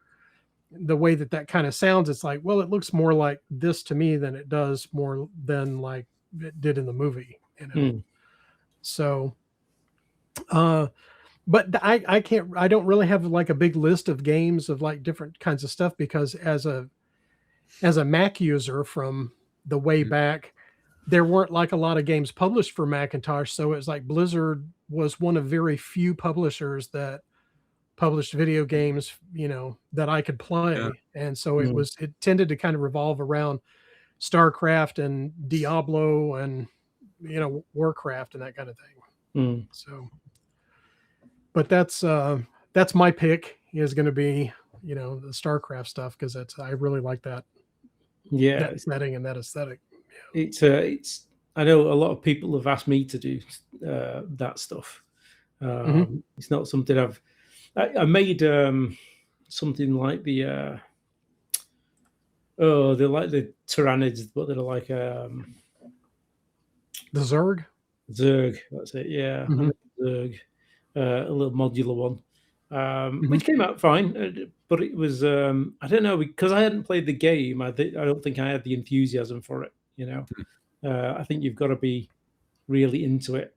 the way that kind of sounds, it's like, well, it looks more like this to me than it does more than like it did in the movie, So, but I don't really have like a big list of games of like different kinds of stuff, because as a Mac user from the way back, there weren't like a lot of games published for Macintosh. So it was like Blizzard was one of very few publishers that published video games, that I could play. Yeah. And so it tended to kind of revolve around StarCraft and Diablo and, Warcraft and that kind of thing. So, but that's my pick is going to be, the StarCraft stuff, because I really like that. Yeah. That setting and that aesthetic. Yeah. It's, I know a lot of people have asked me to do that stuff. It's not something I made something like they're like the Tyrannids, but they're like the Zerg. That's it. Yeah, Zerg, a little modular one, which came out fine, but it was I don't know, because I hadn't played the game. I don't think I had the enthusiasm for it. I think you've got to be really into it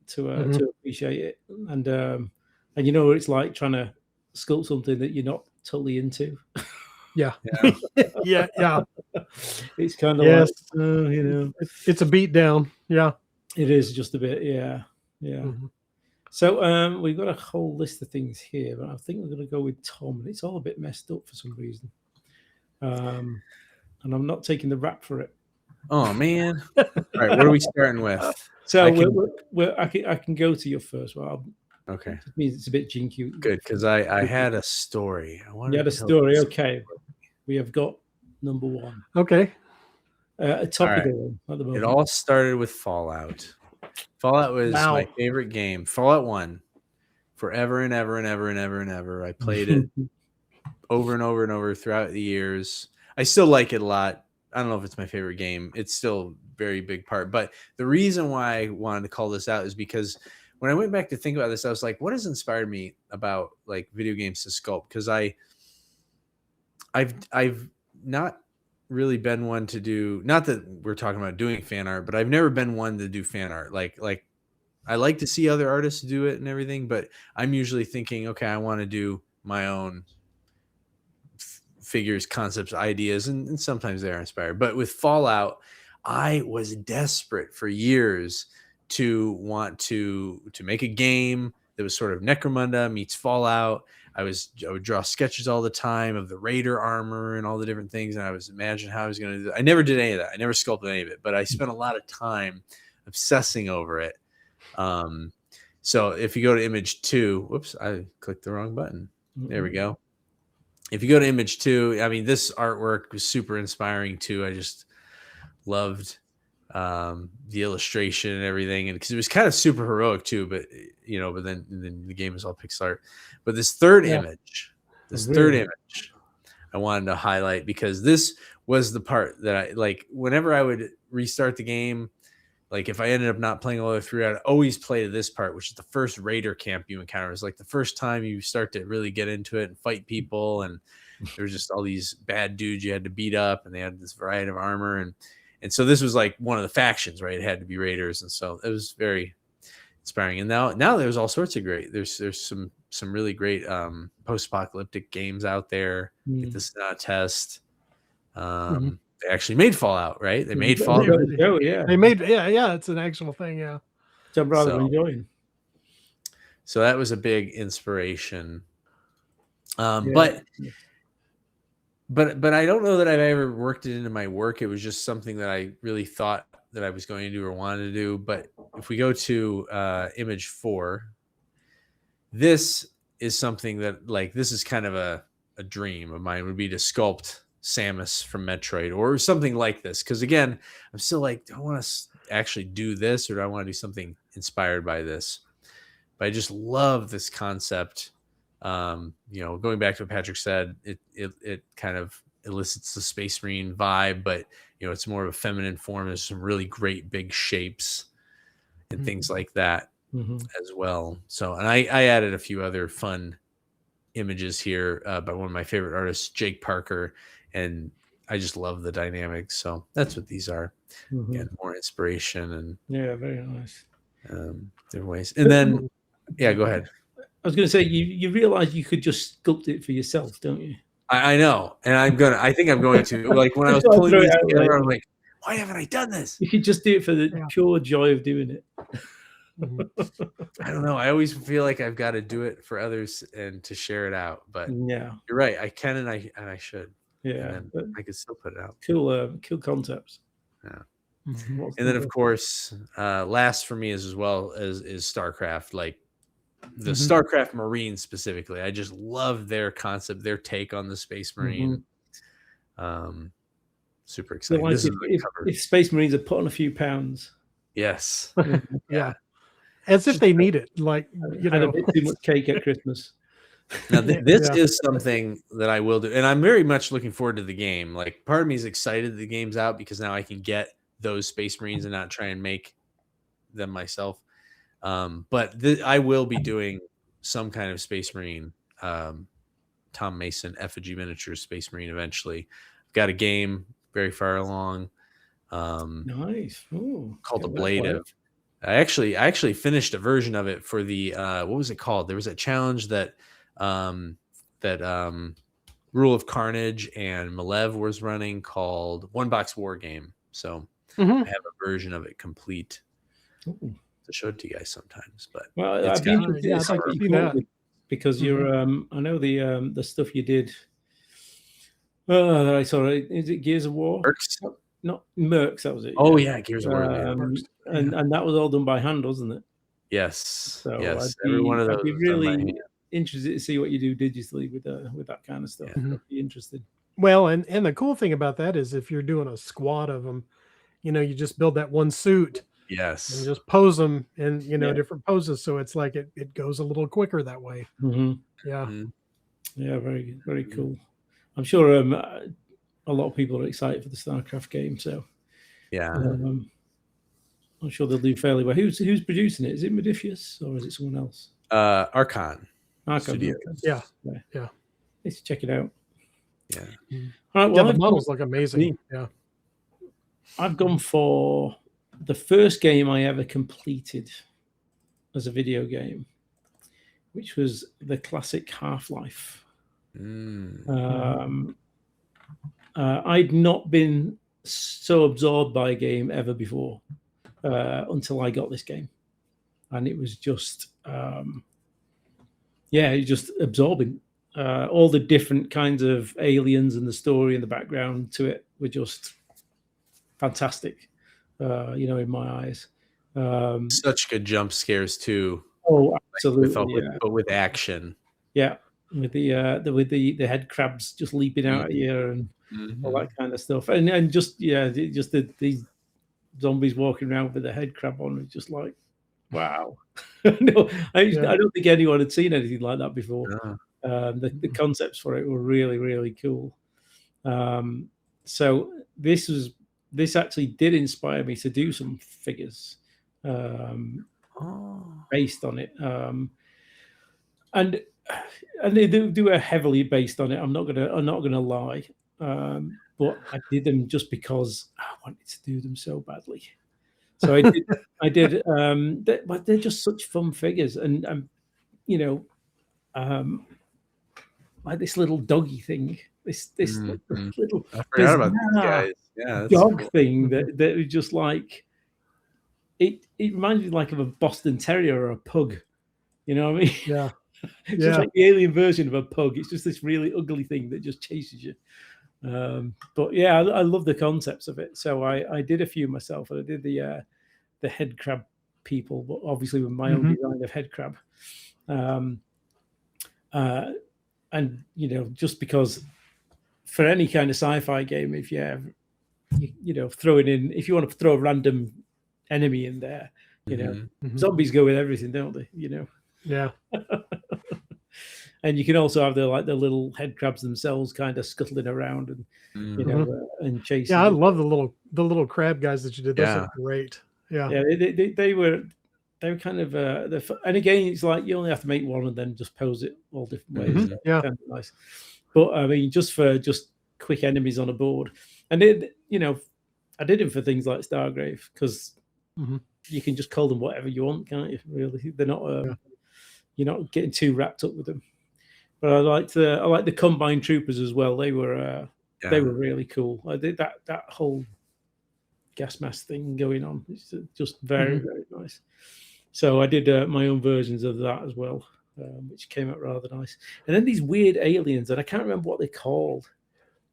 to appreciate it, and it's like trying to sculpt something that you're not totally into. Yeah. It's kind of like, it's a beat down. Yeah, it is just a bit. Yeah. So we've got a whole list of things here, but I think we're going to go with Tom, and it's all a bit messed up for some reason. And I'm not taking the rap for it. Oh man! All right, what are we starting with? So I can go to your first one. Okay. It means it's a bit jinky. Good, because I had a story. You had a story. Okay. We have got number one. Okay. A topical one at the moment. It all started with Fallout. Fallout was my favorite game. Fallout 1. Forever and ever and ever and ever and ever. I played it over and over and over throughout the years. I still like it a lot. I don't know if it's my favorite game. It's still a very big part. But the reason why I wanted to call this out is because when I went back to think about this, I was like, what has inspired me about like video games to sculpt? Because I've not really been one to do, not that we're talking about doing fan art, but I've never been one to do fan art. Like I like to see other artists do it and everything, but I'm usually thinking, okay, I want to do my own figures, concepts, ideas, and sometimes they're inspired. But with Fallout, I was desperate for years to want to make a game that was sort of Necromunda meets Fallout. I would draw sketches all the time of the Raider armor and all the different things, and I was imagining how I was going to do that. I never did any of that. I never sculpted any of it, but I spent a lot of time obsessing over it. So if you go to image 2, whoops, I clicked the wrong button. There we go. If you go to image 2, I mean, this artwork was super inspiring too. I just loved the illustration and everything, and because it was kind of super heroic too, but then the game is all pixel art. But this third image I wanted to highlight, because this was the part that I like. Whenever I would restart the game, like if I ended up not playing all the way through, I'd always play this part, which is the first raider camp you encounter. It's like the first time you start to really get into it and fight people, and there's just all these bad dudes you had to beat up, and they had this variety of armor, and so this was like one of the factions, right? It had to be raiders, and so it was very inspiring. And now there's all sorts of great. There's some really great post-apocalyptic games out there. Get this test. They actually made Fallout, right? They made Fallout. They made it's an actual thing. Yeah. So I'm rather enjoying. So that was a big inspiration. But I don't know that I've ever worked it into my work. It was just something that I really thought that I was going to do or wanted to do. But if we go to image 4, this is something that, like, this is kind of a dream of mine, would be to sculpt Samus from Metroid or something like this. Because again, I'm still like, do I want to actually do this, or do I want to do something inspired by this? But I just love this concept. Going back to what Patrick said, it kind of elicits the Space Marine vibe, but it's more of a feminine form. There's some really great big shapes and things like that as well. So, and I added a few other fun images here by one of my favorite artists, Jake Parker, and I just love the dynamics. So that's what these are. Again, more inspiration and very nice. Different ways. And then, yeah, go ahead. I was going to say, you realize you could just sculpt it for yourself, don't you? I know, and I think I'm going to. Like, when I was pulling these together, I'm like, why haven't I done this? You could just do it for the pure joy of doing it. I don't know. I always feel like I've got to do it for others and to share it out. But yeah, you're right. I can and I should. Yeah, and I could still put it out. Cool concepts. Yeah. And then, of course, last for me as well is StarCraft. Like, the StarCraft Marines specifically, I just love their concept, their take on the Space Marine. Super exciting. Like if Space Marines are put on a few pounds. Yes. Yeah. As if they need it. Like, had a bit too much cake at Christmas. Now, this is something that I will do, and I'm very much looking forward to the game. Like, part of me is excited the game's out because now I can get those Space Marines and not try and make them myself. But I will be doing some kind of Space Marine, Tom Mason effigy miniature Space Marine eventually. I've got a game very far along. Nice. Ooh, called the Blade of. I actually finished a version of it for the what was it called? There was a challenge that Rule of Carnage and Malev was running called One Box War Game. So I have a version of it complete. Ooh. To show it to you guys sometimes, but I'd be interested because you're I know the stuff you did that I saw. Is it Gears of War? Mercs? Not Mercs, that was it. Oh yeah, Gears of War. And that was all done by hand, wasn't it? Yes. So yes. Every one of those. I'd be really interested to see what you do digitally with that kind of stuff. I'd be interested. Well, and the cool thing about that is if you're doing a squad of them, you just build that one suit. Yes. And just pose them in, different poses. So it's like it goes a little quicker that way. Yeah. Yeah, very, very cool. I'm sure a lot of people are excited for the StarCraft game. So yeah. I'm sure they'll do fairly well. Who's producing it? Is it Modiphius or is it someone else? Archon. Studios. Yeah. Let's check it out. Yeah. All right. Well, the models look amazing. Yeah. I've gone for the first game I ever completed as a video game, which was the classic Half-Life. I'd not been so absorbed by a game ever before until I got this game. And it was just, just absorbing. All the different kinds of aliens and the story and the background to it were just fantastic. In my eyes. Such good jump scares too. Oh, absolutely. But with action. Yeah, with the head crabs just leaping out at you and all that kind of stuff, and just these zombies walking around with the head crab on was just like, wow. No, I don't think anyone had seen anything like that before. The concepts for it were really, really cool. So this actually did inspire me to do some figures based on it, and they do a heavily based on it. I'm not gonna lie, but I did them just because I wanted to do them so badly. So I did. But they're just such fun figures, and like this little doggy thing. This little. I forgot about these guys. Yeah, dog thing that was just like it reminds me like of a Boston Terrier or a pug. You know what I mean? Yeah. It's just like the alien version of a pug. It's just this really ugly thing that just chases you. But yeah, I love the concepts of it. So I did a few myself, and I did the head crab people, but obviously with my own design of head crab. And just because for any kind of sci-fi game, if throw it in, if you want to throw a random enemy in there, zombies go with everything, don't they? Yeah. And you can also have the little head crabs themselves kind of scuttling around and and chasing. Yeah, I love the little crab guys that you did. Those are great. Yeah. Yeah, they were kind of and again, it's like you only have to make one and then just pose it all different ways. Yeah, kind of nice. But I mean, just for quick enemies on a board, and I did them for things like Stargrave because you can just call them whatever you want, can't you? Really, they're not. You're not getting too wrapped up with them. But I like the Combine Troopers as well. They were really cool. I did that whole gas mask thing going on. It's just very very nice. So I did my own versions of that as well, which came out rather nice. And then these weird aliens, and I can't remember what they're called.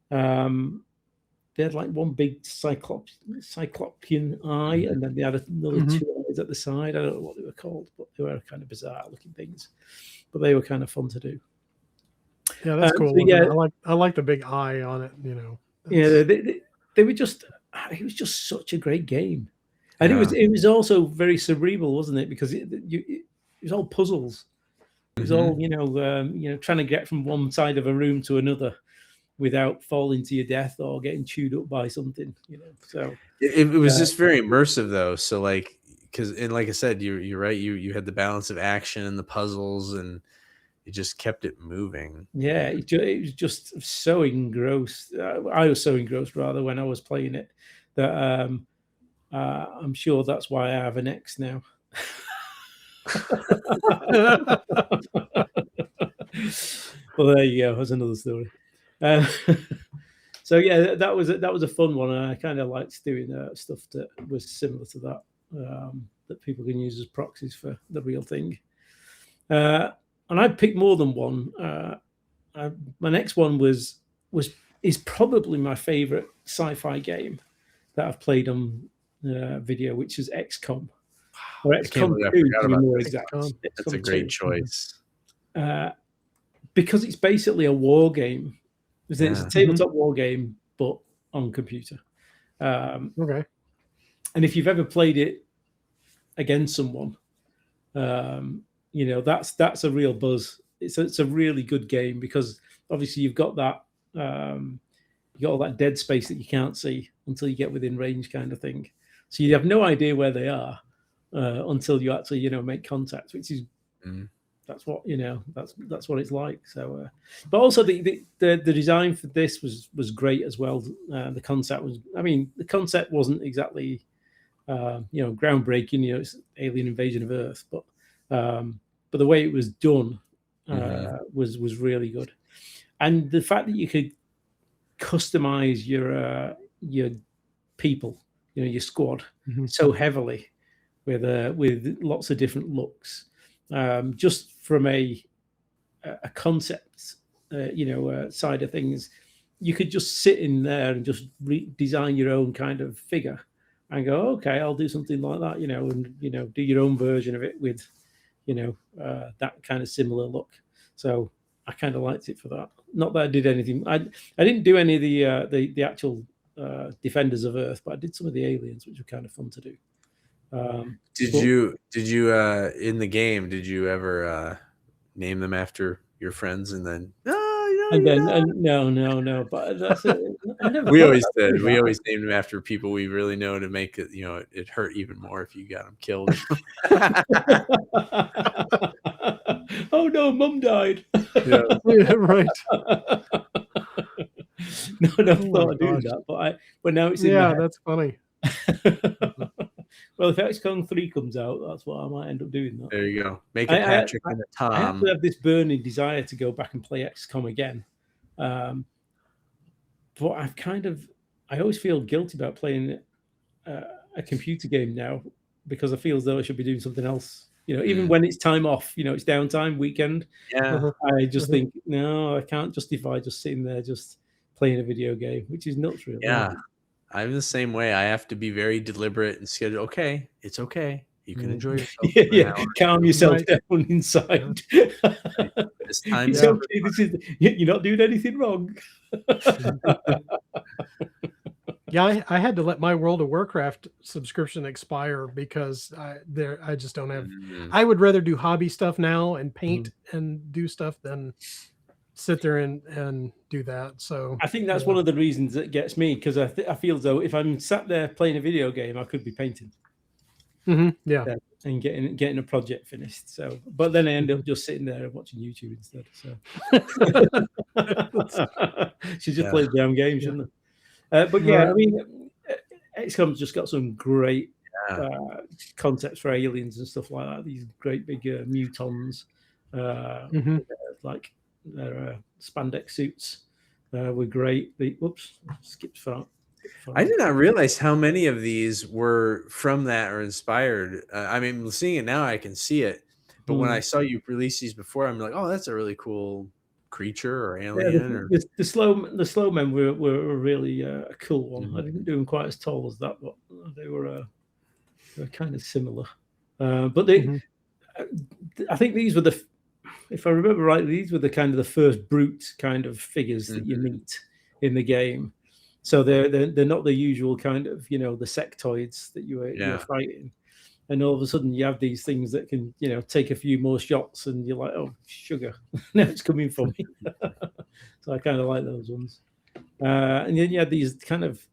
They had like one big cyclopean eye, and then they had another two eyes at the side. I don't know what they were called, but they were kind of bizarre looking things. But they were kind of fun to do. Yeah, that's cool. So I like the big eye on it. Yeah, they were just. It was just such a great game, and it was also very cerebral, wasn't it? Because it was all puzzles. It was all trying to get from one side of a room to another without falling to your death or getting chewed up by something. So it was just very immersive though. So like like I said, you're right. You had the balance of action and the puzzles, and it just kept it moving. Yeah, it was just so engrossed. I was so engrossed rather when I was playing it that I'm sure that's why I have an X now. Well, there you go. That's another story. So yeah, that was a fun one, and I kind of liked doing stuff that was similar to that that people can use as proxies for the real thing. And I picked more than one. My next one is probably my favorite sci-fi game that I've played on video, which is XCOM. Or XCOM 2 to be more exact. That's a great choice. Because it's basically a war game. It's a tabletop war game, but on computer. Okay. And if you've ever played it against someone, that's a real buzz. It's a really good game because obviously you've got that you got all that dead space that you can't see until you get within range, kind of thing. So you have no idea where they are until you actually make contact, which is that's what that's what it's like. So, but also the design for this was great as well. The concept wasn't exactly groundbreaking. It's alien invasion of Earth, but the way it was done was really good, and the fact that you could customize your people, your squad, so heavily with lots of different looks, just from a concept side of things. You could just sit in there and just design your own kind of figure and go, okay, I'll do something like that, and do your own version of it with that kind of similar look. So I kind of liked it for that. Not that I did anything. I didn't do any of the actual Defenders of Earth, but I did some of the aliens, which were kind of fun to do. Did you in the game? Did you ever name them after your friends and then? No. But that's it. We always did. We always named them after people we really know to make it. It hurt even more if you got them killed. Oh no, Mum died. Yeah, right. No, I never thought I'd do that, but now it's in my head. That's funny. Well, if XCOM 3 comes out, that's what I might end up doing. That. There you go. Make a Patrick and a Tom. I actually have this burning desire to go back and play XCOM again. But I always feel guilty about playing a computer game now because I feel as though I should be doing something else. Even when it's time off, it's downtime, weekend. Yeah. I just think, no, I can't justify just sitting there just playing a video game, which is nuts, really. Yeah. I'm the same way. I have to be very deliberate and schedule. Okay, it's okay. You can enjoy yourself. Yeah, for an yeah. hour. Calm yourself Right. down inside. It's time It's to okay. You're not doing anything wrong. Yeah, I had to let my World of Warcraft subscription expire because I just don't have. Mhm. I would rather do hobby stuff now and paint and do stuff than sit there and do that. So I think that's one of the reasons that gets me, because I feel as though if I'm sat there playing a video game, I could be painting yeah. and getting a project finished. So, but then I end up just sitting there and watching YouTube instead. So, should just play the damn game, shouldn't I? But yeah, I mean, XCOM's just got some great concepts for aliens and stuff like that. These great big mutons, like their spandex suits were great. Skipped far. I did not realize how many of these were from that or inspired. I mean, seeing it now, I can see it. But when I saw you release these before, I'm like, oh, that's a really cool creature or alien. Yeah, the slow men were really a cool one. I didn't do them quite as tall as that, but they were kind of similar. But I think these were if I remember right, these were the kind of the first brute kind of figures that you meet in the game. So they're not the usual kind of, the sectoids that you're fighting. And all of a sudden you have these things that can, take a few more shots and you're like, oh, sugar, now it's coming for me. So I kind of like those ones. And then you had these kind of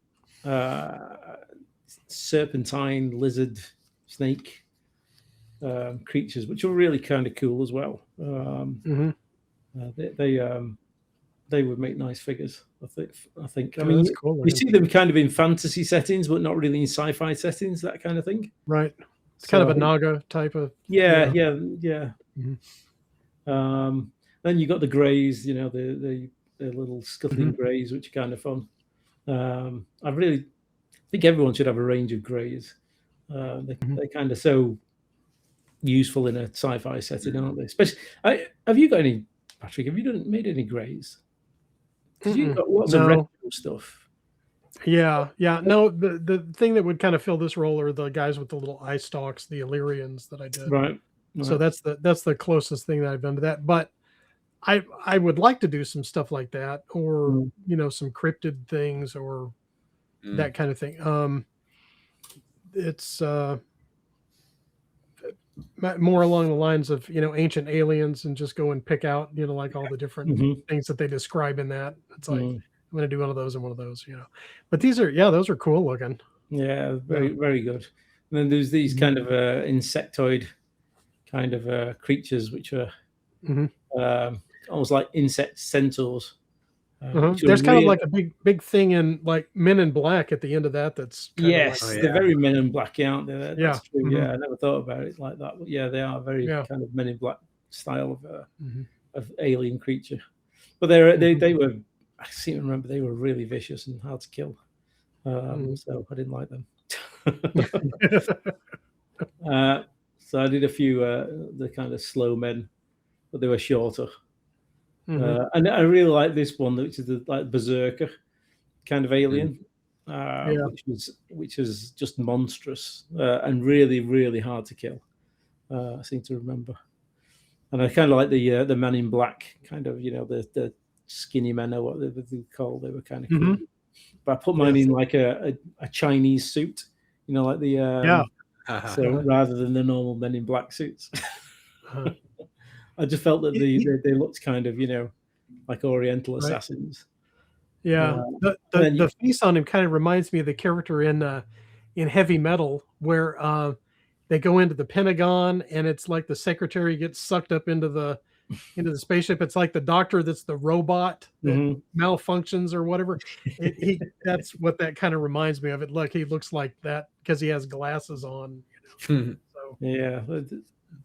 serpentine, lizard, snake creatures, which were really kind of cool as well. They would make nice figures. I think. I mean, cool, we see them kind of in fantasy settings, but not really in sci-fi settings. That kind of thing. Right. It's kind of a Naga type of. Yeah. Mm-hmm. Then you got the greys. The little scuttling greys, which are kind of fun. I really think everyone should have a range of greys. They're kind of so useful in a sci-fi setting, aren't they? Especially, have you got any, Patrick? Have you made any greys? Because you've got lots of retro stuff. Yeah. No, the thing that would kind of fill this role are the guys with the little eye stalks, the Illyrians that I did. Right. So that's the closest thing that I've done to that. But I would like to do some stuff like that, or some cryptid things, or that kind of thing. It's more along the lines of ancient aliens, and just go and pick out like all the different things that they describe in that. It's like I'm going to do one of those and one of those, But those are cool looking. Yeah, very good. And then there's these kind of insectoid kind of creatures, which are almost like insect centaurs. There's kind of like a big thing in like Men in Black at the end of that. That's they're very Men in Black, aren't they? That's true. Mm-hmm. Yeah, I never thought about it like that. But yeah, they are very kind of Men in Black style of alien creature. But they were. I seem to remember they were really vicious and hard to kill. So I didn't like them. So I did a few the kind of slow men, but they were shorter. And I really like this one, which is the like berserker kind of alien, which is just monstrous and really, really hard to kill. I seem to remember, and I kind of like the Man in Black kind of, the skinny men, or what they were called. They were kind of cool. But I put mine in like a Chinese suit, like the so rather than the normal Men in Black suits. I just felt that they looked kind of, like Oriental assassins. Yeah, the face on him kind of reminds me of the character in Heavy Metal, where they go into the Pentagon and it's like the secretary gets sucked up into the spaceship. It's like the doctor that's the robot that malfunctions or whatever. That's what that kind of reminds me of. He looks like that because he has glasses on. So yeah.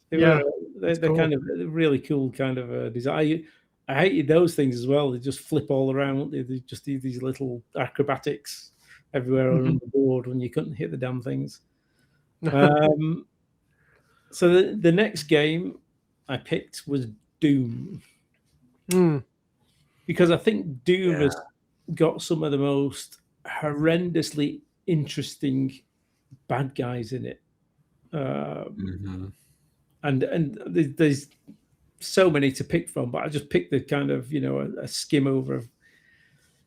They're cool. Kind of really cool kind of design. I hated those things as well. They just flip all around. They just do these little acrobatics everywhere on the board when you couldn't hit the damn things. So the next game I picked was Doom. Because I think Doom has got some of the most horrendously interesting bad guys in it. Mhm. And there's so many to pick from, but I just picked the kind of a skim over of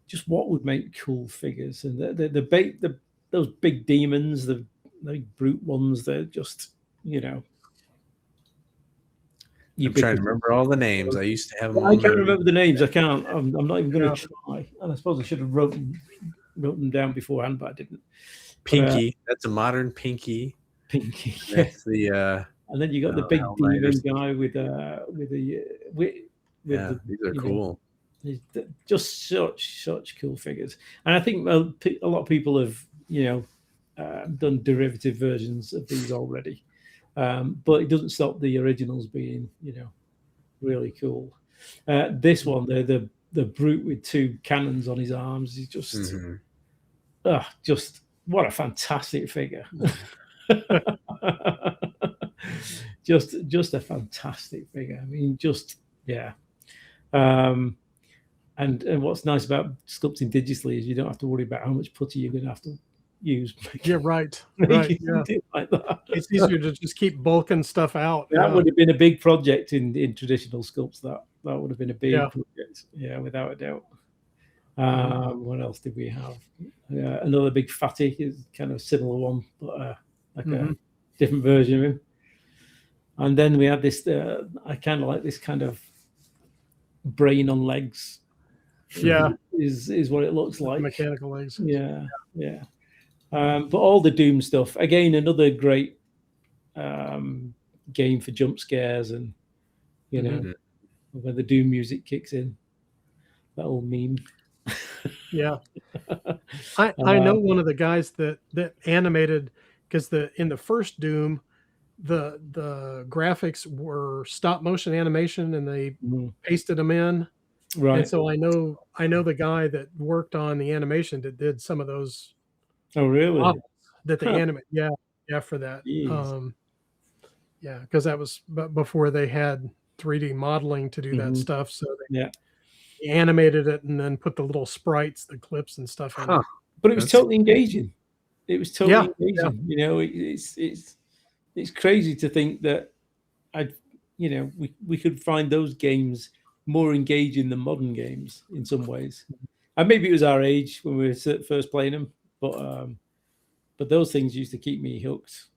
just what would make cool figures, and those big demons, the big brute ones, they're just I'm trying to ubiquitous. remember all the names. I used to have them I on can't my. remember the names. I can't. I'm not even going Yeah. to try. And I suppose I should have wrote them down beforehand, but I didn't. Pinky. That's a modern Pinky. Pinky. That's the. And then you got the Oh, big Hell demon Knight or guy with Yeah, the these are you know, cool. just such cool figures. And I think a lot of people have done derivative versions of these already, but it doesn't stop the originals being really cool. This one, the brute with two cannons on his arms, is just Mhm. just what a fantastic figure. just a fantastic figure. I mean, and what's nice about sculpting digitally is you don't have to worry about how much putty you're going to have to use. Yeah, right. Right. Yeah. Like that. It's easier to just keep bulking stuff out. That would have been a big project in traditional sculpts. That would have been a big Yeah. project. Yeah, without a doubt. Mhm. What else did we have? Another big fatty is kind of similar one, but like a Mhm. different version of him. And then we had this. I kind of like this kind of brain on legs. Yeah. Is what it looks like. Mechanical legs. Yeah. But all the Doom stuff again. Another great game for jump scares, and Mhm. when the Doom music kicks in, that old meme. Yeah. I know one of the guys that animated, because in the first Doom, the graphics were stop motion animation and they pasted them in. Right. And so I know the guy that worked on the animation that did some of those Oh, really? models that they Huh. animate. Yeah, for that. Jeez. Yeah, because that was before they had 3D modeling to do that Mhm. stuff. So Yeah. they animated it and then put the little sprites, the clips and stuff in Huh. it. But it was totally engaging. It was totally Yeah. engaging. It's crazy to think that we could find those games more engaging than modern games in some ways. And maybe it was our age when we were first playing them, but those things used to keep me hooked,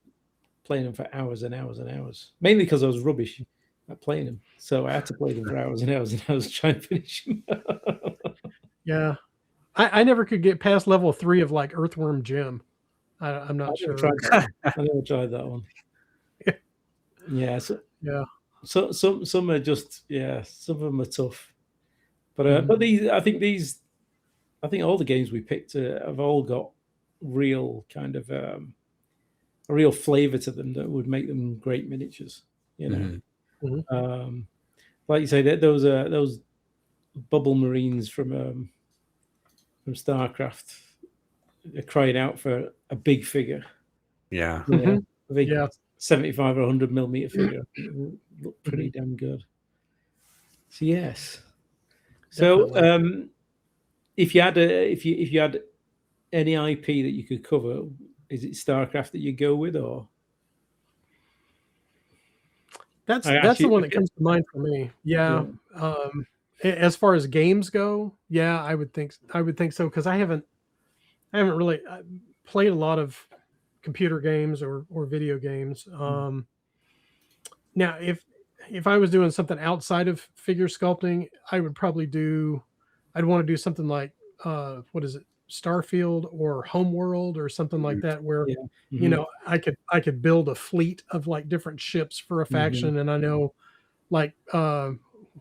playing them for hours and hours and hours. Mainly because I was rubbish at playing them, so I had to play them for hours and hours and hours trying to finish them. Yeah. I never could get past level 3 of like Earthworm Jim. I'm not sure. I never tried that one. Yeah. Yeah. So some are just some of them are tough, but I think all the games we picked have all got real kind of a real flavor to them that would make them great miniatures. Mhm. Like you say, those bubble marines from StarCraft are crying out for a big figure. Yeah. Mhm. A big Yeah. 75 or 100 millimeter figure look pretty damn good. So yes. So Definitely. if you had any IP that you could cover, is it StarCraft that you go with, or That's I the actually one that comes to mind for me. Yeah. As far as games go, yeah, I would think so, because I haven't really played a lot of computer games or video games. Now, if I was doing something outside of figure sculpting, I'd want to do something like what is it, Starfield or Homeworld or something like Mhm. that, where Mhm. I could build a fleet of like different ships for a faction, and I know like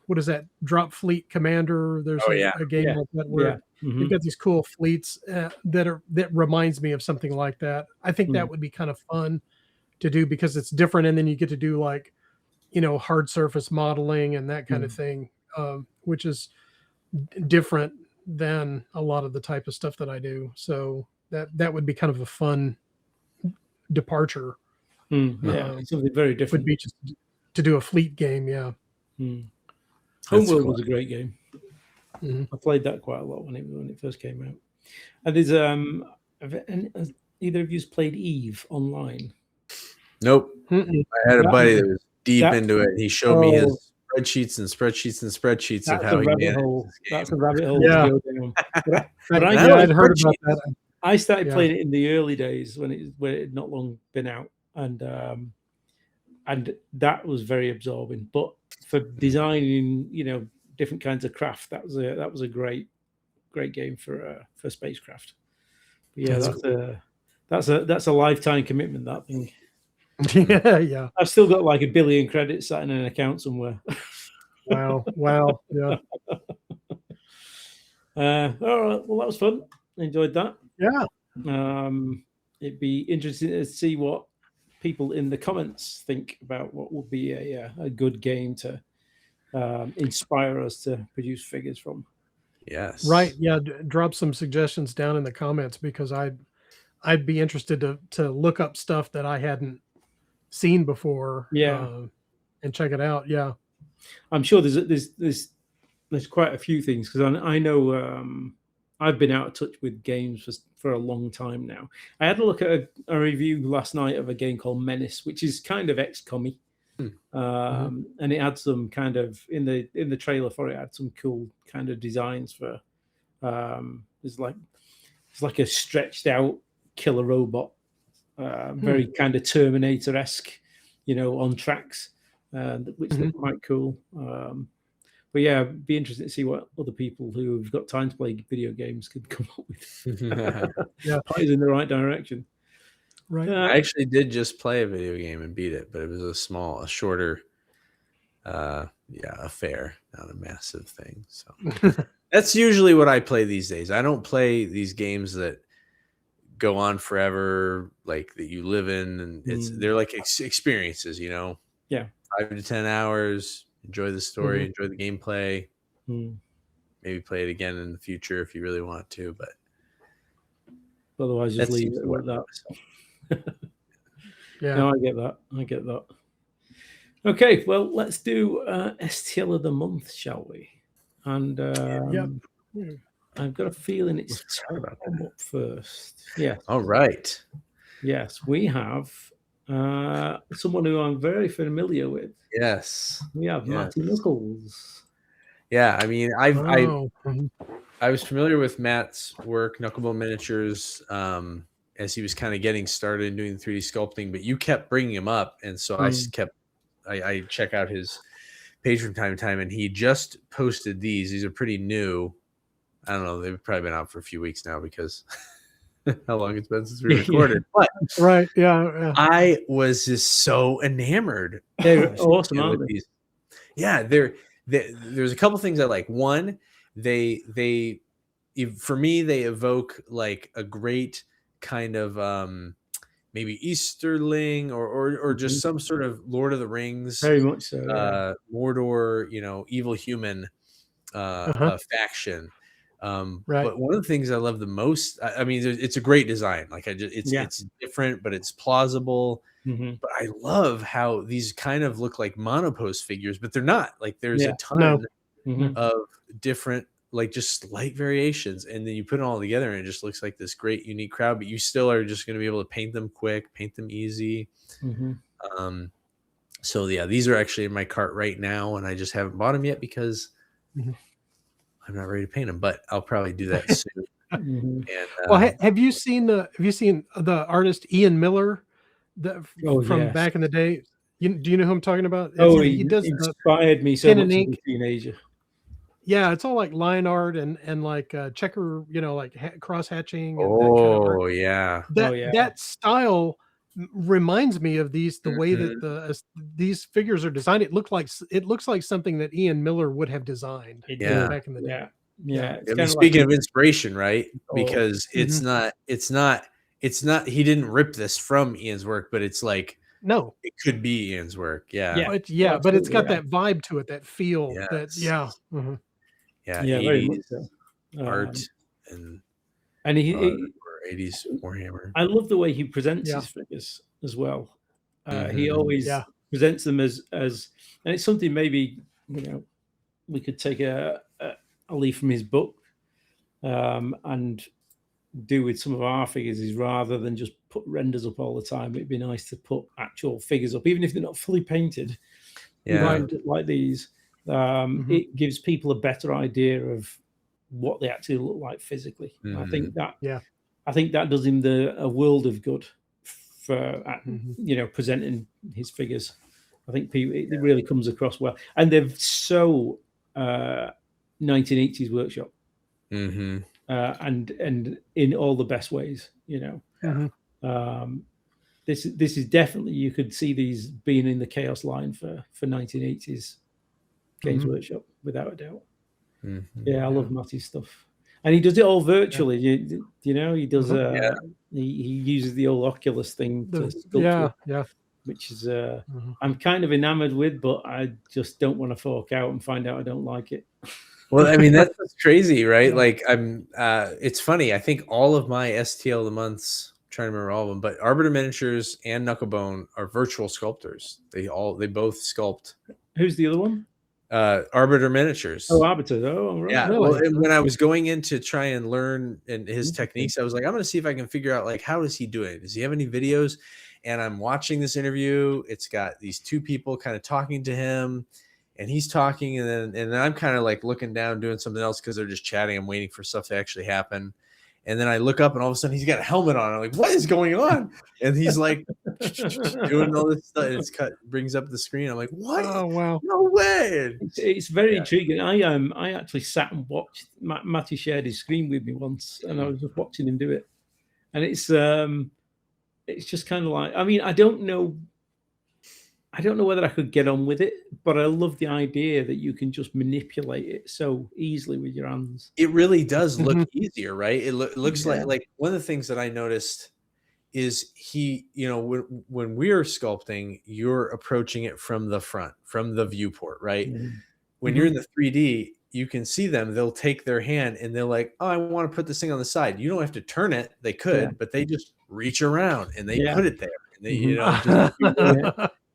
what is that, Drop Fleet Commander? There's Oh yeah. a game Yeah. like that Yeah. where you've got these cool fleets that reminds me of something like that. I think that would be kind of fun to do because it's different, and then you get to do like hard surface modeling and that kind of thing, which is different than a lot of the type of stuff that I do. So that would be kind of a fun departure. Yeah, something very Would different. be just to do a fleet game. Yeah. Homeworld was a great game. Mhm. I played that quite a lot when it first came out. And there's has either of you played Eve online? Nope. Mm-mm. I had a That buddy was- that was deep that- into it. He showed me oh, his spreadsheets and spreadsheets and spreadsheets of that's how a he rabbit managed hole. this That's a game. rabbit hole Yeah. to go down. But I And I Yeah, like I'd heard about spreadsheets. that. I started Yeah. playing it in the early days when it had not long been out, and that was very absorbing. But for designing, different kinds of craft, that was a great game for spacecraft. But yeah, that's a lifetime commitment. That thing. Yeah, yeah. I've still got like 1 billion credits sat in an account somewhere. Wow. Yeah. All right, well, that was fun. Enjoyed that. Yeah. It'd be interesting to see what people in the comments think about what would be a good game to inspire us to produce figures from. Yes. Right. Yeah. Drop some suggestions down in the comments, because I'd be interested to look up stuff that I hadn't seen before. Yeah. And check it out. Yeah. I'm sure there's quite a few things, because I know I've been out of touch with games for a long time now. I had a look at a review last night of a game called Menace, which is kind of XCOM-y. And it had some kind of in the trailer for it, had some cool kind of designs for it's like a stretched out killer robot, very kind of Terminator-esque, on tracks, which look quite cool. But yeah, it'd be interesting to see what other people who've got time to play video games could come up with. Yeah. Point us in the right direction. Right. I actually did just play a video game and beat it, but it was a shorter affair, not a massive thing. So that's usually what I play these days. I don't play these games that go on forever, like that you live in, and they're like experiences, Yeah. 5 to 10 hours. Enjoy the story, enjoy the gameplay. Maybe play it again in the future if you really want to, but otherwise just leave it like that. Yeah. No, I get that. Okay, well, let's do STL of the month, shall we? And I've got a feeling it's Tom up first. Yeah. All right. Yes, we have someone who I'm very familiar with. Yes. We have Matty Knuckles. Yeah, I mean, I was familiar with Matt's work, Knucklebone Miniatures, as he was kind of getting started in doing 3D sculpting, but you kept bringing him up, and so I check out his page from time to time, and he just posted these. These are pretty new. I don't know, they've probably been out for a few weeks now because how long it's been since we recorded. But right, yeah. I was just so enamored. They're awesome, aren't they? These. Yeah, there's a couple things I like. One, they for me, they evoke like a great kind of maybe Easterling or just some sort of Lord of the Rings, very much so, Mordor, evil human faction. Right. But one of the things I love the most, I mean, it's a great design. Like it's different, but it's plausible. But I love how these kind of look like monopose figures, but they're not. Like there's a ton of different, like just slight variations, and then you put it all together, and it just looks like this great, unique crowd. But you still are just going to be able to paint them quick, paint them easy. So yeah, these are actually in my cart right now, and I just haven't bought them yet because I'm not ready to paint them. But I'll probably do that soon. And, well, have you seen the artist Ian Miller? From back in the day, do you know who I'm talking about? He does inspired me so much as a teenager. Yeah, it's all like line art and like checker, like cross hatching. Oh, that style reminds me of the way that these figures are designed. It looks like something that Ian Miller would have designed back in the day. Yeah. Speaking of inspiration, right? Because it's not. He didn't rip this from Ian's work, but it's like it could be Ian's work. But it's got that vibe to it, that feel. That very much so. Art and he 80s Warhammer. I love the way he presents his figures as well. He always presents them as, and it's something maybe we could take a leaf from his book, and do with some of our figures is rather than just put renders up all the time, it'd be nice to put actual figures up, even if they're not fully painted. Yeah. Like these, it gives people a better idea of what they actually look like physically. I think that does him a world of good for presenting his figures. I think it really comes across well, and they're so 1980s workshop, and in all the best ways. This is definitely, you could see these being in the Chaos line for 1980s Games Workshop without a doubt. I love Matty's stuff, and he does it all virtually. He does he uses the old Oculus thing to sculpt which is I'm kind of enamored with, but I just don't want to fork out and find out I don't like it. Well, I mean, that's crazy, right? Like it's funny. I think all of my STL of the months, I'm trying to remember all of them, but Arbiter Miniatures and Knucklebone are virtual sculptors. They both sculpt. Who's the other one? Arbiter Miniatures. Oh, Arbiter. Oh, right. Yeah. Really? Well, and when I was going in to try and learn his techniques, I was like, I'm going to see if I can figure out, like, how does he do it? Does he have any videos? And I'm watching this interview. It's got these two people kind of talking to him, and he's talking, and then I'm kind of like looking down, doing something else because they're just chatting. I'm waiting for stuff to actually happen. And then I look up, and all of a sudden he's got a helmet on. I'm like, what is going on? And he's like doing all this stuff. And brings up the screen. I'm like, what? Oh, wow. No way. It's very intriguing. I actually sat and watched. Matty shared his screen with me once, and I was just watching him do it. And it's just kind of like, I mean, I don't know whether I could get on with it, but I love the idea that you can just manipulate it so easily with your hands. It really does look easier, right? It looks like one of the things that I noticed is when we're sculpting, you're approaching it from the front, from the viewport, right? When you're in the 3D, you can see them. They'll take their hand and they're like, oh, I want to put this thing on the side. You don't have to turn it. They could, but they just reach around and they put it there. And they,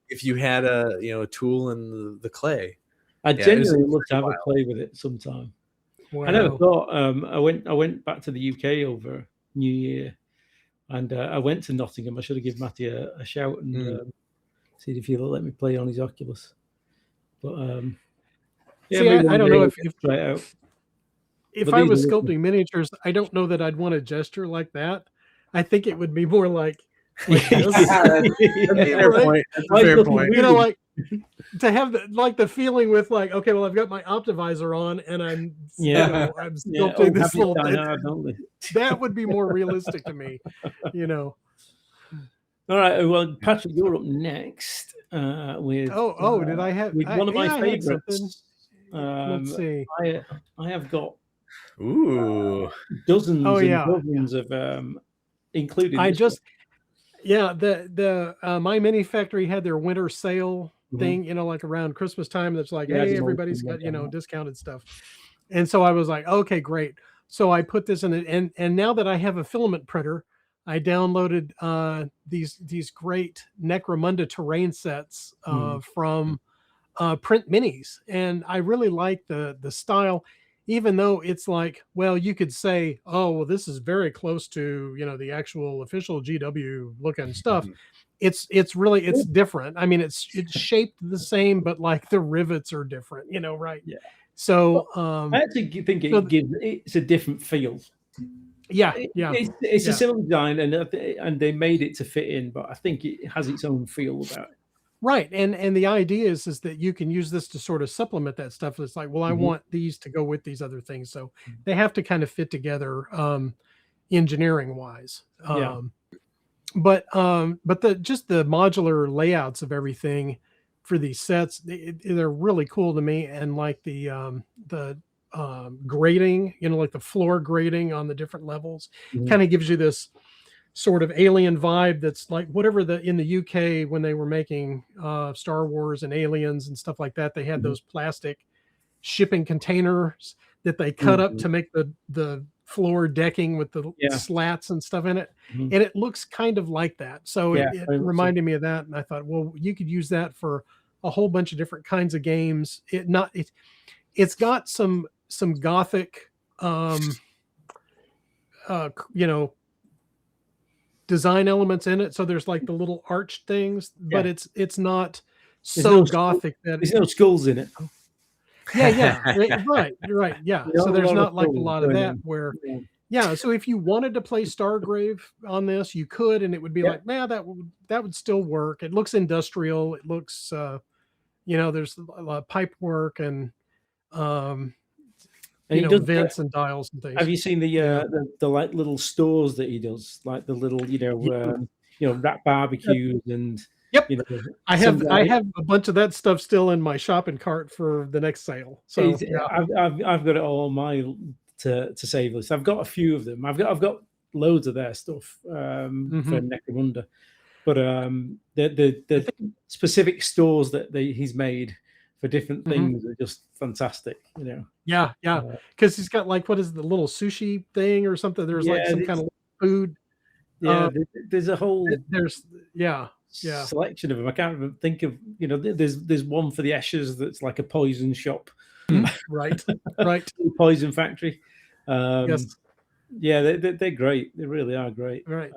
if you had a tool in the clay. I genuinely love to have a play with it sometime. Wow. I never thought. I went back to the UK over New Year, and I went to Nottingham. I should have given Matty a shout and see if he'll let me play on his Oculus. But I don't know if try it out. If I was sculpting miniatures, I don't know that I'd want to gesture like that. I think it would be more like that's a fair point. That's a fair point. Like to have the feeling with like, okay, well, I've got my Optivisor on and I'm I'm sculpting this little thing. That would be more realistic to me, All right. Well, Patrick, you're up next with. Did I have with one of my favorites? Let's see. I have got and dozens dozens of including. The My Mini Factory had their winter sale thing, like around Christmas time. That's like, hey, everybody's got discounted stuff, and so I was like, okay, great. So I put this in it, and now that I have a filament printer, I downloaded these great Necromunda terrain sets from Print Minis, and I really like the style. Even though it's like, well, you could say, oh, well, this is very close to, the actual official GW looking stuff. It's different. I mean, it's shaped the same, but like the rivets are different, right? Yeah. So I actually think it's a different feel. Yeah. It's a similar design, and they made it to fit in, but I think it has its own feel about it. Right. And the idea is that you can use this to sort of supplement that stuff. It's like, well, I want these to go with these other things. So they have to kind of fit together engineering wise. But just the modular layouts of everything for these sets, they're really cool to me. And like the grading, like the floor grading on the different levels kind of gives you this sort of alien vibe that's like whatever in the UK when they were making Star Wars and Aliens and stuff like that, they had those plastic shipping containers that they cut up to make the floor decking with the slats and stuff in it. And it looks kind of like that. So it reminded me of that. And I thought, well, you could use that for a whole bunch of different kinds of games. It's got some Gothic design elements in it. So there's like the little arch things, but Yeah. it's not There's so no gothic that There's no skulls in it. yeah, right, yeah. So Not a there's lot of not like a skulls lot of going that on. where Yeah. yeah. So if you wanted to play Stargrave on this, you could, and it would be Yeah. like, man, that would still work. It looks industrial. It looks, there's a lot of pipe work and And he does. vents and dials and things. Have you seen Yeah. the like little stores that he does, like the little rat barbecues and Yep. I have some I guy- have a bunch of that stuff still in my shopping cart for the next sale. So he's- I've got it all on my to save list. I've got a few of them. I've got loads of their stuff for Necromunda, but the specific stores that he's made for different things are just fantastic. yeah, because he's got like, what is the little sushi thing or something? There's like some kind of food. Yeah, there's a whole There's yeah. selection of them. I can't even think of there's one for the Esches that's like a poison shop, right. poison factory. Yes. Yeah, they're great. They really are great. Right.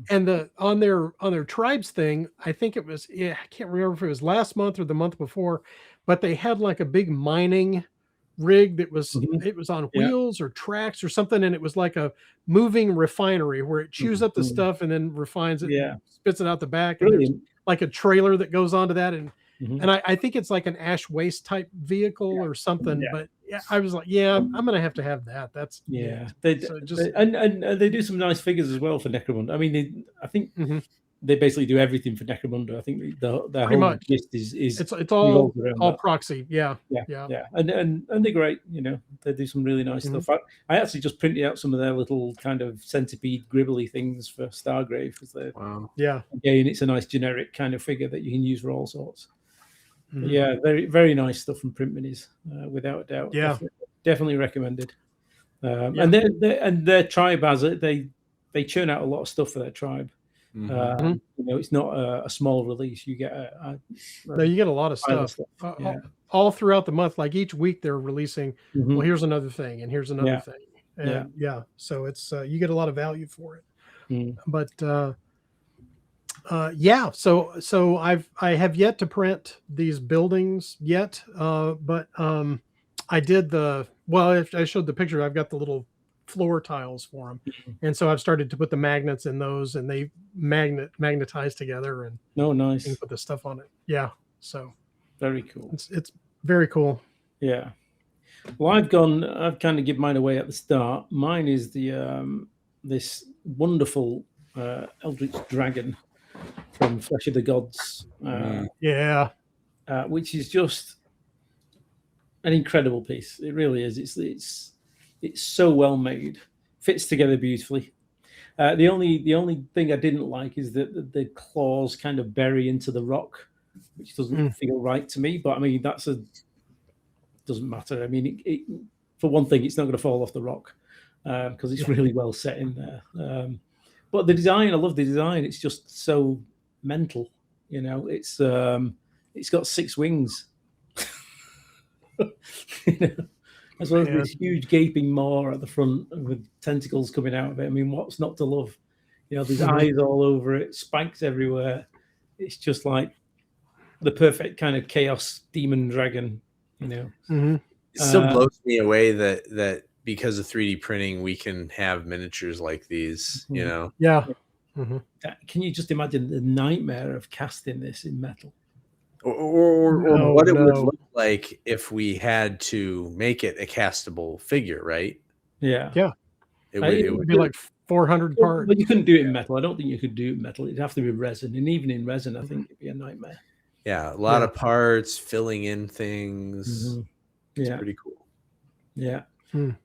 And on their tribes thing, I think it was, I can't remember if it was last month or the month before, but they had like a big mining rig that was it was on wheels or tracks or something, and it was like a moving refinery where it chews up the stuff and then refines it, and spits it out the back. And there's like a trailer that goes onto that, and I think it's like an ash waste type vehicle or something. But I was like, I'm gonna have to have that. That's and they do some nice figures as well for Necromunda. I mean, I think they basically do everything for Necromunda. I think the whole gist is it's all proxy. Yeah. And they're great. They do some really nice stuff. I actually just printed out some of their little kind of centipede gribbly things for Stargrave because again, it's a nice generic kind of figure that you can use for all sorts. Yeah, very very nice stuff from Print Minis, without a doubt. Yeah, definitely recommended. And their tribe has it. They churn out a lot of stuff for their tribe. It's not a small release. You get you get a lot of stuff. All throughout the month. Like each week, they're releasing. Well, here's another thing, and here's another thing, and so it's you get a lot of value for it. But so I have yet to print these buildings yet, but I did I showed the picture. I've got the little floor tiles for them, and so I've started to put the magnets in those, and they magnetize together, and nice, and put the stuff on it. So very cool. It's very cool. Well, I've kind of given mine away at the start. Mine is the this wonderful Eldritch Dragon from Flesh of the Gods, which is just an incredible piece. It really is. It's so well made, fits together beautifully. The only thing I didn't like is that the claws kind of bury into the rock, which doesn't feel right to me. But I mean, doesn't matter. I mean, for one thing, it's not going to fall off the rock because it's really well set in there. But the design, I love the design. It's just so mental. It's got 6 wings. As well as this huge gaping maw at the front with tentacles coming out of it. I mean, what's not to love? There's eyes all over it, spikes everywhere. It's just like the perfect kind of chaos demon dragon. It still blows me away that because of 3D printing, we can have miniatures like these. Can you just imagine the nightmare of casting this in metal? Or what it would look like if we had to make it a castable figure, right? It would be like 400 parts. But you couldn't do it in metal. I don't think you could do it in metal. It'd have to be resin, and even in resin, I think it'd be a nightmare. A lot of parts, filling in things. It's pretty cool.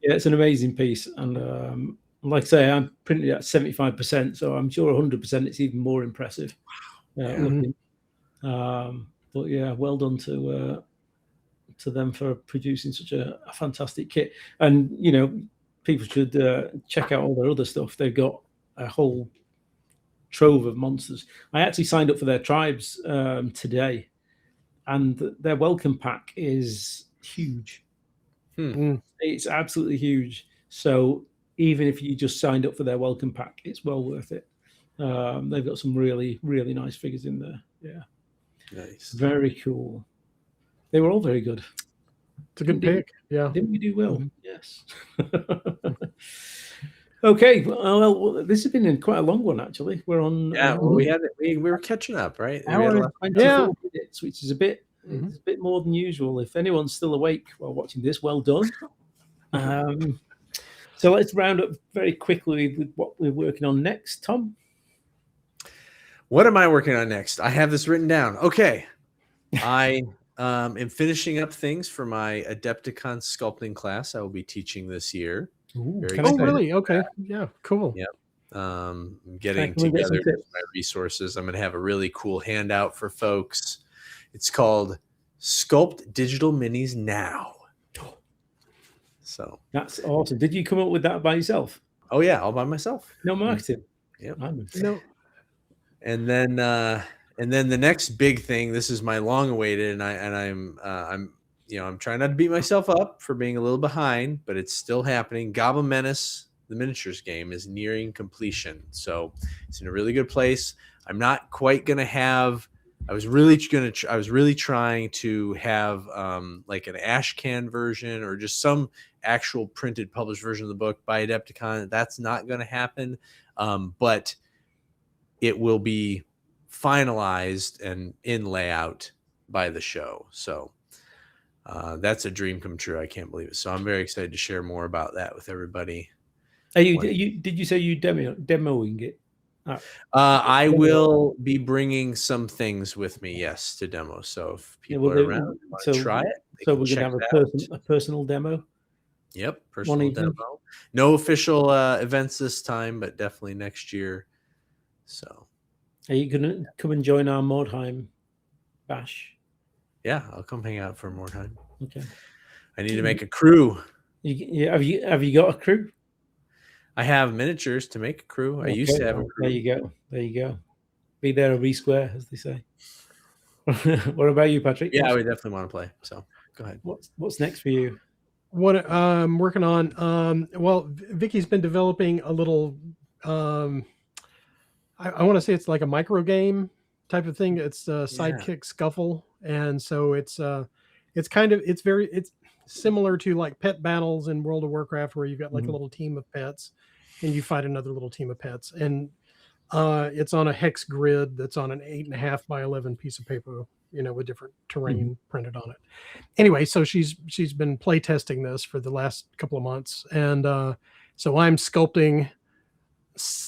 It's an amazing piece, and like I say, I'm printed at 75%, so I'm sure 100% it's even more impressive. Looking. But well done to them for producing such a fantastic kit. And people should check out all their other stuff. They've got a whole trove of monsters. I actually signed up for their tribes today, and their welcome pack is huge. It's absolutely huge. So even if you just signed up for their welcome pack, it's well worth it. They've got some really, really nice figures in there. Yeah, Nice. very cool. They were all very good. It's a good pick. Yeah. Didn't we do well? Mhm. Yes. Okay. Well, this has been quite a long one, actually. We're on. Yeah, well, we were catching up, right? We had a Hour and lot- 24 minutes, which is Mhm. it's a bit more than usual. If anyone's still awake while watching this, well done. So let's round up very quickly with what we're working on next, Tom. What am I working on next? I have this written down. Okay. I am finishing up things for my Adepticon sculpting class I will be teaching this year. Very Can I Oh, say- really? Okay. Yeah. Cool. Yeah. Getting Can we get some together tips? my resources. I'm going to have a really cool handout for folks. It's called Sculpt Digital Minis Now. So, That's awesome. Did you come up with that by yourself? oh yeah, all by myself. No marketing. Yep. No. And then the next big thing, this is my long awaited, and I'm I'm trying not to beat myself up for being a little behind, but it's still happening. Goblin Menace, the miniatures game, is nearing completion. So it's in a really good place. I'm not quite gonna have. I was really trying to have like an ash can version or just some actual printed published version of the book by Adepticon. That's not going to happen, but it will be finalized and in layout by the show. So that's a dream come true. I can't believe it. So I'm very excited to share more about that with everybody. Did you say you demoing it? I will be bringing some things with me, yes, to demo. So if people are around and want to try it, so we're going to have a personal demo. Yep, personal demo. No official events this time, but definitely next year. So, are you going to come and join our Mordheim bash? Yeah, I'll come hang out for more time. Okay. I need to make a crew. Have you got a crew? I have miniatures to make a crew. I used to have a crew. There you go. Be there or be square, as they say. What about you, Patrick? Yeah, I would definitely want to play. So go ahead. What's next for you? What I'm working on, well, Vicky's been developing a little, I want to say it's like a micro game type of thing. It's Sidekick Scuffle. And so it's similar to like pet battles in World of Warcraft, where you've got like a little team of pets and you fight another little team of pets. And it's on a hex grid that's on an 8.5 by 11 piece of paper, with different terrain printed on it. Anyway, so she's been play testing this for the last couple of months. And so I'm sculpting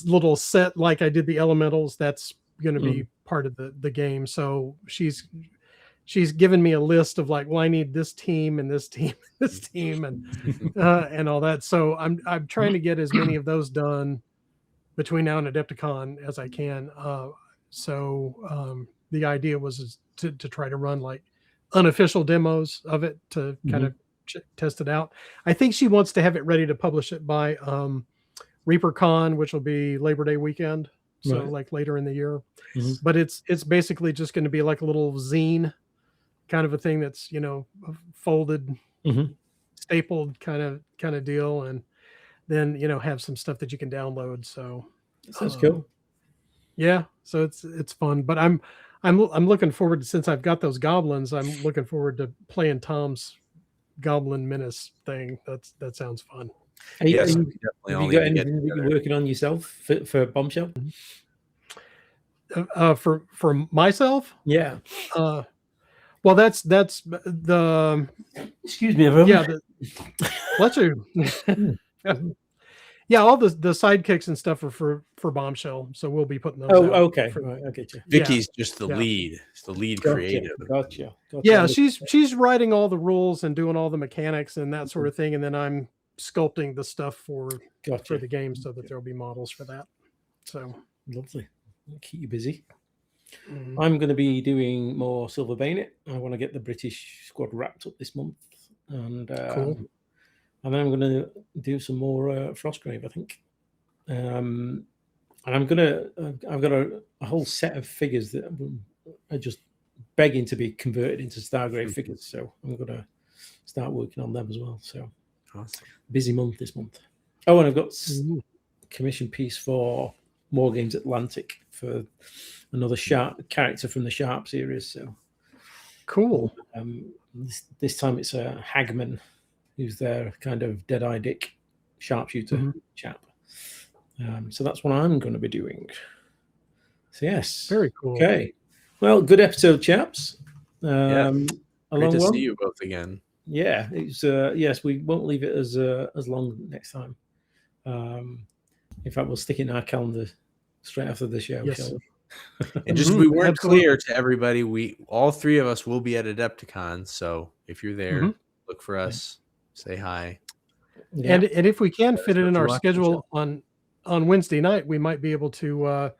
little set like I did the elementals. That's going to be part of the game. So she's given me a list of like, well, I need this team and this team, and this team, and all that. So I'm trying to get as many of those done between now and Adepticon as I can. So the idea was to try to run like unofficial demos of it to kind of test it out. I think she wants to have it ready to publish it by ReaperCon, which will be Labor Day weekend. So like later in the year. But it's basically just going to be like a little zine kind of a thing that's, folded, stapled kind of deal. And then, have some stuff that you can download. So sounds cool. Yeah. So it's fun, but I'm looking forward to, since I've got those goblins, I'm looking forward to playing Tom's Goblin Menace thing. That sounds fun. Have you got anything that you're working on yourself for Bombshell? For myself? Yeah. Well, that's the. Excuse me, everyone. Yeah. Let's you. Yeah, all the sidekicks and stuff are for Bombshell, so we'll be putting those. Oh, okay. Right, I get you. Vicky's just the lead. It's the lead creative. Gotcha. Yeah, she's writing all the rules and doing all the mechanics and that sort of thing, and then I'm sculpting the stuff for the game so that there'll be models for that. So lovely. I'll keep you busy. I'm going to be doing more Silver Bayonet. I want to get the British squad wrapped up this month, and cool. And then I'm going to do some more Frostgrave, I think. And I've got a whole set of figures that are just begging to be converted into Stargrave figures. So I'm going to start working on them as well. So awesome. Busy month this month. Oh, and I've got Mhm. commission piece for More Games Atlantic for another Sharp character from the Sharp series. So Cool. this time it's a Hagman, who's their kind of Dead-Eye Dick sharpshooter Mhm. chap. So that's what I'm going to be doing. So yes. Very cool. Okay. Well, good episode, chaps. Yeah. A Great long to one. see you both again. Yeah, it's yes, we won't leave it as long next time. In fact, we'll stick it in our calendar straight after the show. Yes. Shall we? And just Mhm, we weren't absolutely. clear to everybody. We all three of us will be at Adepticon, so if you're there, Mhm. look for us. Say hi. Yeah. And if we can Let us fit it know if in you our watch the schedule on Wednesday night, we might be able to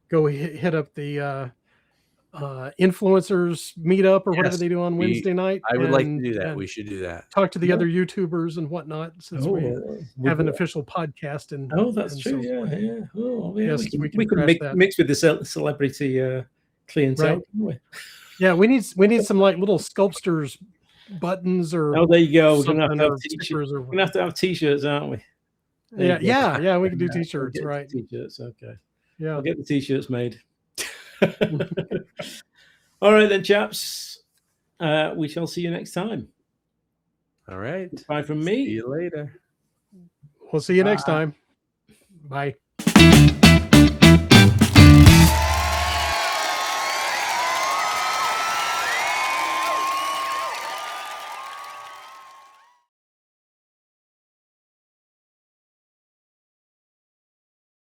go hit up the influencers meetup or whatever Yes, they do on Wednesday night. I would like to and- do that. and We should do that. talk to the Yeah. other YouTubers and whatnot, since we have an official podcast. And that's and true. so Yeah, forth. yeah. Oh, yeah. Yes, we we can, can crash mix, that. mix with the celebrity clientele. Right. Can't we? Yeah, we need some like little Sculptsters buttons or Oh, there you go. We're gonna have something, to or have t-shirts. stickers or We're gonna have to have t-shirts, aren't we? There yeah, you go. yeah, we can do We'll t-shirts, get right? T-shirts. Okay. Yeah. I'll get the t-shirts made. All right then, chaps. We shall see you next time. All right. Bye from See me. you later. We'll see you next time. Bye.